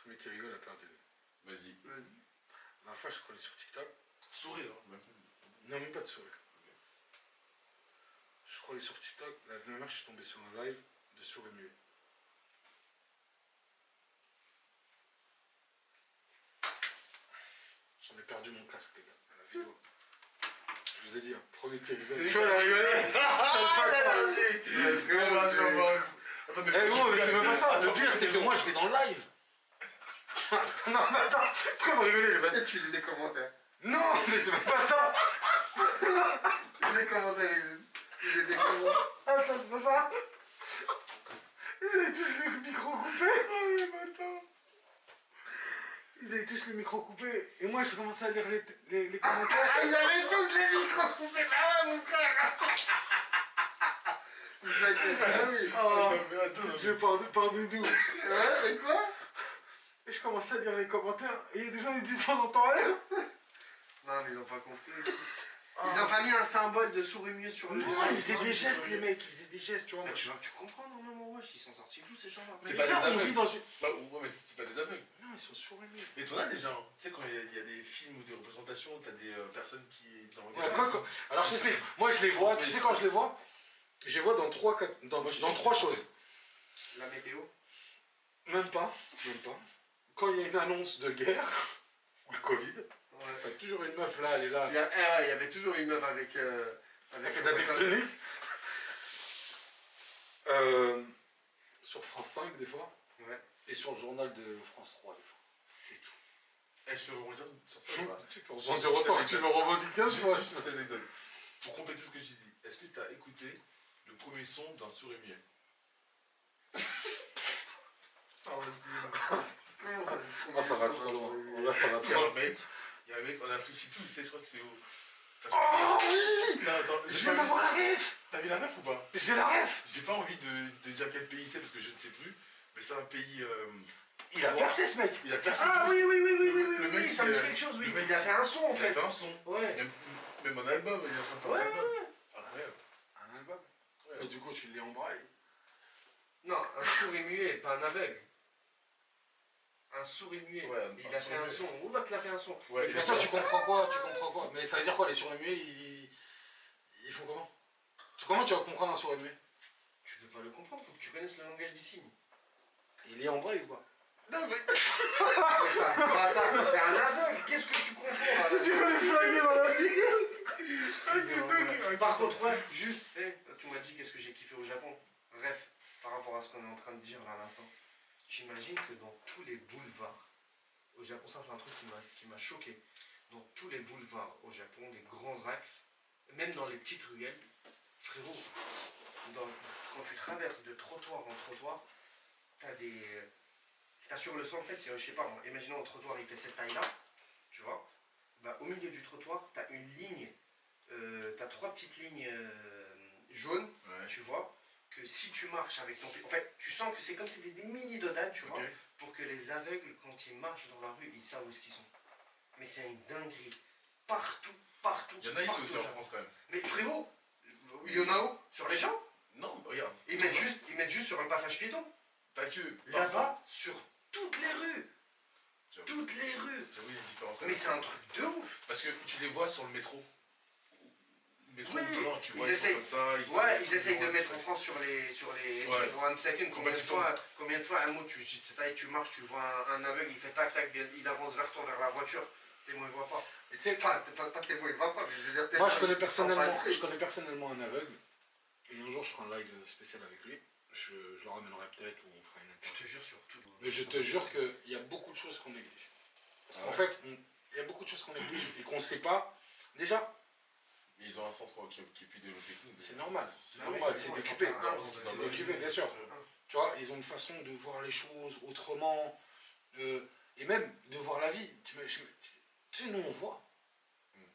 A: Le mec qui rigole a perdu.
B: Vas-y.
A: La dernière fois, je scrollais sur TikTok.
B: Sourire, hein, même.
A: Non, même pas de sourire. Je scrollais sur TikTok. La dernière fois, je suis tombé sur un live de souris muet. J'en ai perdu mon casque, les gars, à la vidéo. Je vous ai dit, hein, premier qui rigole.
B: C'est-
A: Tu vas rigoler.
B: Attends, mais
A: Eh gros, mais c'est même pas ça. Le pire, c'est que moi, je vais dans le live. Non, mais attends, pourquoi vous rigolez, les mecs?
C: Et tu lis les commentaires.
A: Non, mais c'est même pas ça.
C: Les commentaires, ils étaient comment?
A: Attends, c'est pas ça. Ils avaient tous les micros coupés. Oh, les bâtards. Ils avaient tous les micros coupés. Et moi, je commençais à lire les commentaires.
C: Ah, ils avaient tous les micros coupés. Ah ouais, mon frère. Vous savez, ah oui.
A: Oh,
B: mais attends,
A: je pardonnez-nous.
C: Ouais, et quoi?
A: Et je commençais à lire les commentaires. Et il y a des gens qui disent on n'entend rien.
C: Non, mais ils ont pas compris. Ils ont pas mis un symbole de souris mieux sur le
A: Non, ils faisaient des gestes, les mecs. Ils faisaient des gestes, tu vois.
C: Mais tu comprends normalement, wesh, ils sont sortis tous ces gens-là.
A: Mais
B: C'est
A: les
B: pas
A: gars,
B: des
A: on
B: aveugles.
A: vit dans une...
B: Bah, ouais, mais c'est pas des aveugles.
A: Non, ils sont sourds et muets.
B: Mais t'en as des gens, tu sais, quand il y a des films ou des représentations, t'as des personnes qui.
A: Ouais, quoi. Alors je t'explique, moi je les vois, tu sais quand je les vois? Je les vois dans trois choses.
C: La météo.
A: Même pas. Quand il y a une annonce de guerre, ou le Covid,
C: Ouais.
A: t'as toujours une meuf là, elle est là,
C: Il y avait toujours une meuf avec.
A: elle fait de la tectonique. Sur France 5 des fois,
C: Ouais.
A: et sur le journal de France 3 des fois. C'est tout.
B: Eh, je peux rebondir sur ça ou pas?
A: Tu peux rebondir autant que tu veux revendiquer, je vois.
B: Petite anecdote. Pour compléter ce que j'ai dit, est-ce que tu as écouté le premier son d'un souris muet?
C: Pardon, excusez-moi. Comment ça?
A: Ah, ça va trop loin. Là, ça va
B: Il y
A: trop
B: a
A: loin.
B: un mec en Afrique, je sais plus où c'est, je crois que c'est au.
A: Oh oui!
B: Non, attends,
A: Je viens d'avoir la ref!
B: T'as vu la ref ou pas?
A: J'ai la ref!
B: J'ai pas envie de dire quel pays c'est parce que je ne sais plus, mais c'est un pays.
A: Il a percé ce mec!
B: Il a percé.
C: Ah oui,
B: Le mec,
C: ça me dit quelque chose, oui.
B: le mec,
C: Il a fait un son en
B: Il a
C: fait.
B: fait un son.
C: Ouais.
B: Même en album, il est en train de faire
C: Ouais,
B: un album.
C: ouais.
B: Incroyable.
A: Un album?
B: Ouais.
A: Et du coup, tu l'es en braille.
C: Non, un souris muet, pas un aveugle. Un souris muet.
B: Ouais,
C: Il
B: un
C: a fait
B: souris
C: un
B: muet.
C: son. Où là qu'il a fait un son?
B: Ouais,
C: Il
B: et
C: a
A: Toi,
C: fait
A: tu comprends quoi? Tu comprends quoi? Mais ça veut dire quoi, les souris muets, ils font comment? Comment tu vas comprendre un souris muet?
C: Tu peux pas le comprendre, faut que tu connaisses le langage des signes.
A: Il est en braille ou pas?
B: Non, mais.
C: C'est un bâtard, ça, c'est un aveugle. Qu'est-ce que tu confonds là?
A: Tu connais flingué dans la vie!
C: Par contre, ouais, juste, tu m'as dit qu'est-ce que j'ai kiffé au Japon. Bref, par rapport à ce qu'on est en train de dire là à l'instant, j'imagine que dans tous les boulevards au Japon, ça c'est un truc qui m'a choqué. Dans tous les boulevards au Japon, les grands axes, même dans les petites ruelles, frérot, quand tu traverses de trottoir en trottoir, t'as sur le centre, en fait, c'est, je sais pas, imaginons un trottoir il fait cette taille là, tu vois, bah, au milieu du trottoir, t'as une ligne. T'as trois petites lignes jaunes,
B: Ouais.
C: tu vois, que si tu marches avec ton pied, en fait, tu sens que c'est comme si c'était des mini dodanes, tu vois,
B: Ok.
C: pour que les aveugles, quand ils marchent dans la rue, ils savent où est-ce qu'ils sont. Mais c'est une dinguerie. Partout.
B: Il y en a ici
C: partout
B: aussi
C: au
B: en
C: Japon.
B: France quand même.
C: Mais frérot, il y en a où? Sur les gens?
B: Non, regarde.
C: Ils mettent juste sur un passage piéton.
B: Pas que.
C: Là-bas, sur toutes les rues.
B: J'avoue.
C: Toutes les rues.
B: J'avoue, il y a une différence quand
C: Mais
B: même.
C: c'est un truc de ouf.
B: Parce que tu les vois sur le métro. Le métro
C: Oui,
B: ou le train, tu
C: ils
B: vois, ils sont
C: essayent.
B: comme ça.
C: Ouais, ils essayent de mettre en France sur les
B: Ouais.
C: one second.
B: Combien
C: Combien de fois un mot tu marches, tu vois un aveugle, il fait tac tac, il avance vers toi, vers la voiture. Tellement il voit pas.
A: Et tu sais,
C: Enfin, pas tellement il voit pas, mais je veux dire tellement
A: moi je connais
C: il sent pas le truc.
A: personnellement un aveugle. Et un jour je ferai un live spécial avec lui. Je le ramènerai peut-être ou on fera une
C: Je
A: interview.
C: te jure sur tout.
A: Mais je te jure qu'il y a beaucoup de choses qu'on néglige. Parce
B: Ah
A: qu'en
B: ouais.
A: fait, il y a beaucoup de choses qu'on néglige et qu'on ne sait pas. Déjà,
B: Mais ils ont un sens qui est plus développé que nous.
A: c'est normal. C'est
C: Bah oui,
A: normal,
C: mais
A: c'est
C: bon,
A: décuplé.
C: quand t'as un,
A: C'est
C: bon,
A: décuplé, bien sûr. Tu vois, ils ont une façon de voir les choses autrement. Et même de voir la vie. Tu sais, nous on voit.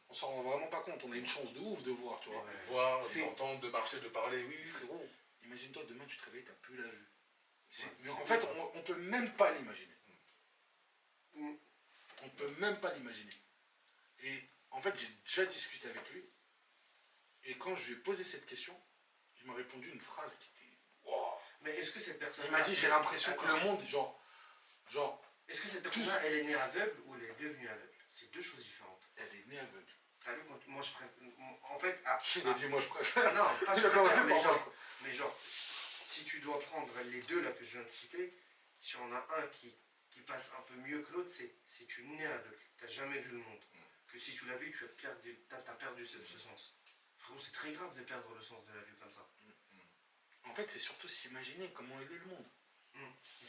A: On s'en rend vraiment pas compte. On a une chance de ouf de voir, tu vois.
C: Ouais.
B: Voir,
A: C'est-
B: d'entendre, de marcher, de parler, oui.
A: Frérot, imagine-toi demain tu te réveilles, t'as plus la vue. Mais
C: c'est
A: en fait,
C: ouf.
A: on peut même pas l'imaginer.
C: Mm.
A: On peut même pas l'imaginer. Et en fait, j'ai déjà discuté avec lui. Et quand je lui ai posé cette question, il m'a répondu une phrase qui était. Wow.
C: Mais est-ce que cette personne.
A: Il m'a dit j'ai l'impression que le monde, genre,
C: Est-ce que cette personne-là, elle est née aveugle ou elle est devenue aveugle? C'est deux choses différentes.
A: elle est née aveugle.
C: T'as vu, moi je préfère. En fait,
A: Il a dit moi je préfère.
C: non, pas
A: Il
C: je
A: a commencé
C: préfère,
A: par moi.
C: mais genre, si tu dois prendre les deux là que je viens de citer, si on a un qui passe un peu mieux que l'autre, c'est tu nais aveugle. T'as jamais vu le monde. Que si tu l'as vu, tu as perdu ce sens. Frérot, c'est très grave de perdre le sens de la vue comme ça.
A: En fait, c'est surtout s'imaginer comment il est le monde.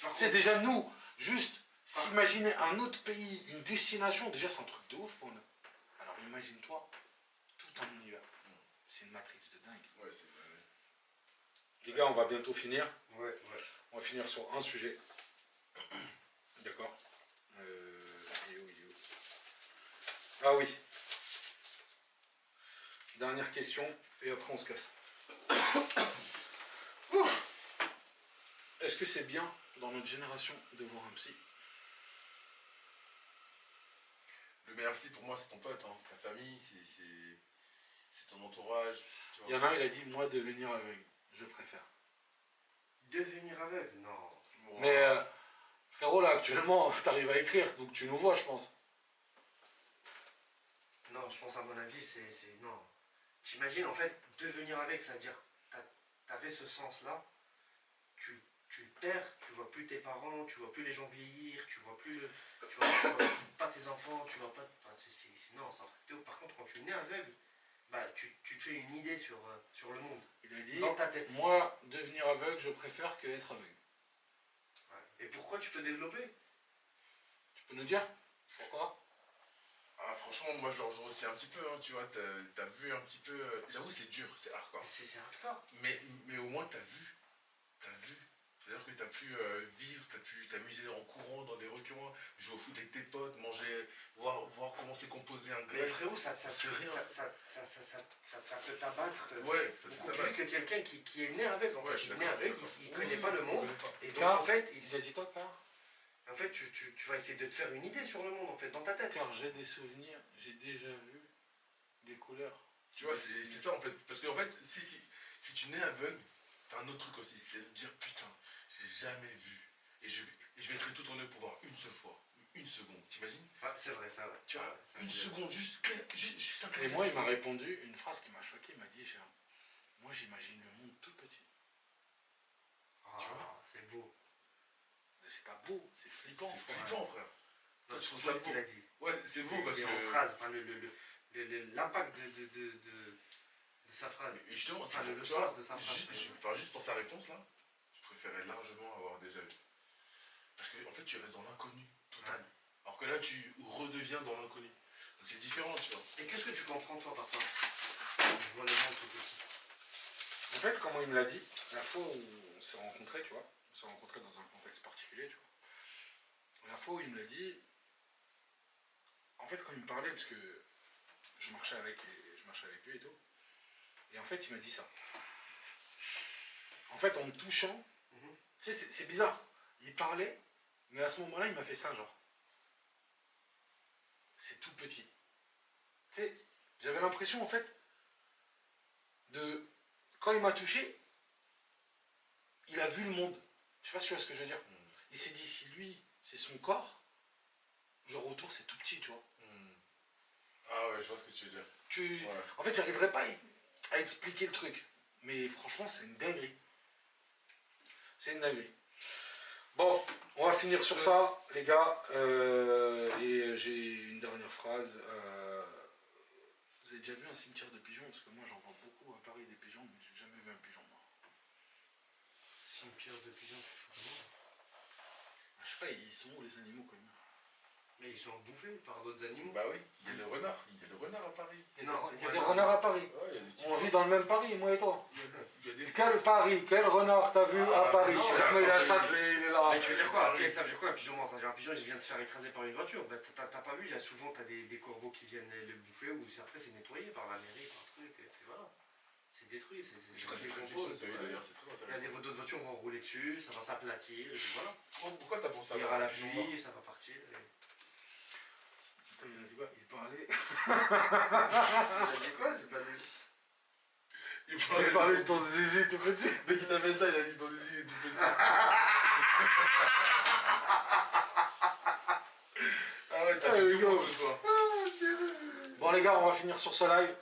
C: Par
A: Tu sais,
C: contre,
A: déjà nous, juste s'imaginer un autre pays, une destination, déjà c'est un truc de ouf pour nous. Alors imagine-toi tout un univers. C'est une matrix de dingue.
B: Ouais, c'est.
A: Les gars, on va bientôt finir.
C: ouais.
A: On va finir sur un sujet. D'accord. Il est où? Ah oui. Dernière question, et après on se casse. Ouf. Est-ce que c'est bien dans notre génération de voir un psy?
B: Le meilleur psy pour moi, c'est ton pote, hein. C'est ta famille, c'est ton entourage. Tu vois.
A: Il y en a un, il a dit moi devenir aveugle, je préfère.
C: Devenir aveugle, non.
A: Mais frérot là actuellement t'arrives à écrire, donc tu nous vois je pense.
C: Non, je pense à mon avis, c'est. Non. T'imagines, en fait, devenir avec, c'est-à-dire, t'avais ce sens-là, tu le perds, tu vois plus tes parents, tu vois plus les gens vieillir, tu vois plus pas tes enfants, tu vois pas. Enfin, non, c'est un truc de ouf. Par contre, quand tu nais aveugle, bah, tu te fais une idée sur le monde,
A: Il a dit
C: dans ta tête.
A: moi devenir aveugle, je préfère que être aveugle.
C: Ouais. Et pourquoi tu peux développer?
A: Tu peux nous dire pourquoi?
B: Ah, franchement, moi je le rejoins aussi un petit peu, hein, tu vois, t'as vu un petit peu. J'avoue, c'est dur, c'est hardcore.
C: C'est hardcore.
B: Mais au moins, t'as vu. C'est-à-dire que t'as pu vivre, t'as pu t'amuser en courant dans des recoins, jouer au foot avec tes potes, manger, voir comment c'est composé un
C: Mais
B: grec.
C: frérot, ça
B: c'est rien.
C: peut t'abattre
B: Ouais, ça te
C: beaucoup
B: tabasse.
C: plus que quelqu'un qui est né aveugle. En
B: Ouais,
C: fait,
B: je suis
C: il est né
B: d'accord,
C: aveugle,
B: je suis
C: il
B: d'accord.
C: connaît pas le monde.
B: Je connais pas.
C: Et donc,
A: Car,
C: en fait,
A: il a dit quoi car?
C: En fait, tu vas essayer de te faire une idée sur le monde, en fait, dans ta tête.
A: Car j'ai des souvenirs, j'ai déjà vu des couleurs.
B: Tu vois, c'est ça en fait. Parce qu'en fait, si tu nais aveugle, t'as un autre truc aussi, c'est de dire putain, j'ai jamais vu. Et je vais être tout en eux pour voir une seule fois, une seconde, t'imagines?
C: Ah, c'est vrai, ça, ouais.
B: Tu vois,
C: Ouais,
B: une
C: ça,
B: seconde, juste 5
A: Et moi, il m'a répondu une phrase qui m'a choqué. Il m'a dit moi, j'imagine le monde tout petit.
C: Ah, c'est beau.
A: Mais c'est pas beau, c'est flippant.
B: C'est flippant, frère.
C: Non,
B: je
C: je
B: trouve
C: vois
B: ça
C: ce qu'il
B: beau.
C: a dit.
B: Ouais, c'est beau parce
C: C'est
B: que.
C: en phrase, enfin, l'impact de sa phrase.
B: Et justement,
C: Enfin,
B: c'est
C: le
B: tu vois,
C: sens de sa phrase.
B: juste pour sa réponse là, je préférais largement avoir déjà vu. Parce que en fait, tu restes dans l'inconnu total. Alors que là, tu redeviens dans l'inconnu. Donc c'est différent, tu vois.
C: Et qu'est-ce que tu comprends, toi, par ça? Je vois le monde tout petit.
A: En fait, comment il me l'a dit, la fois où on s'est rencontrés, tu vois, on s'est rencontrés dans un contexte particulier, tu vois. La fois où il me l'a dit, en fait, quand il me parlait, parce que je marchais avec lui et tout, et en fait, il m'a dit ça. En fait, en me touchant, tu sais, c'est bizarre. Il parlait, mais à ce moment-là, il m'a fait ça, genre. C'est tout petit. Tu sais, j'avais l'impression, en fait, de... Quand il m'a touché, il a vu le monde. Je sais pas si tu vois ce que je veux dire. Il s'est dit, si lui, c'est son corps, genre autour, c'est tout petit, tu vois.
B: Ah ouais, je vois ce que tu veux dire. Ouais.
A: En fait, j'arriverais pas à expliquer le truc. Mais franchement, c'est une dinguerie. C'est une dinguerie. Bon, on va finir sur ça, les gars. Et j'ai une dernière phrase. Vous avez déjà vu un cimetière de pigeons? Parce que moi, j'en vois beaucoup à Paris, des pigeons, mais j'ai jamais vu un pigeon mort.
C: Cimetière de pigeons, tu fous comment?
A: Je sais pas, ils sont où les animaux quand même?
C: Mais ils sont bouffés par d'autres animaux.
B: Bah oui, il y a des renards. Il y a des renards à Paris.
C: Non,
A: Il y a des renards à Paris.
B: Ouais, il y a des petits
A: On vit dans le même Paris, moi et toi.
B: Il y a des
A: Quel Paris, quel renard t'as vu à Paris?
C: non,
A: Jamais il a Châtelet, il est là.
C: Mais tu veux dire quoi? Ça veut dire quoi un pigeon mort? Ça veut dire un pigeon il vient de se faire écraser par une voiture. Bah, t'as pas vu, il y a souvent des corbeaux qui viennent le bouffer ou après c'est nettoyé par la mairie, par un truc, et puis voilà. C'est détruit, c'est
B: Je crois que c'est une
C: décompose.
B: réflexion que tu as eu d'ailleurs, c'est très
C: Il y a
B: intéressant.
C: d'autres voitures vont rouler dessus, ça va s'aplatir, et puis voilà.
B: Pourquoi t'as pensé
C: Il y
B: à
C: aura la
B: pigeon mort?
C: pluie, ça va partir.
A: Putain, il a dit quoi? Il parlait.
C: J'ai dit quoi? J'ai pas dit.
A: Il parlait de ton zizi tout petit.
B: Dès qu'il t'a fait ça, il a dit ton zizi est tout petit. Ah ouais, t'as fait tout le monde ce soir.
A: Bon les gars, on va finir sur ce live.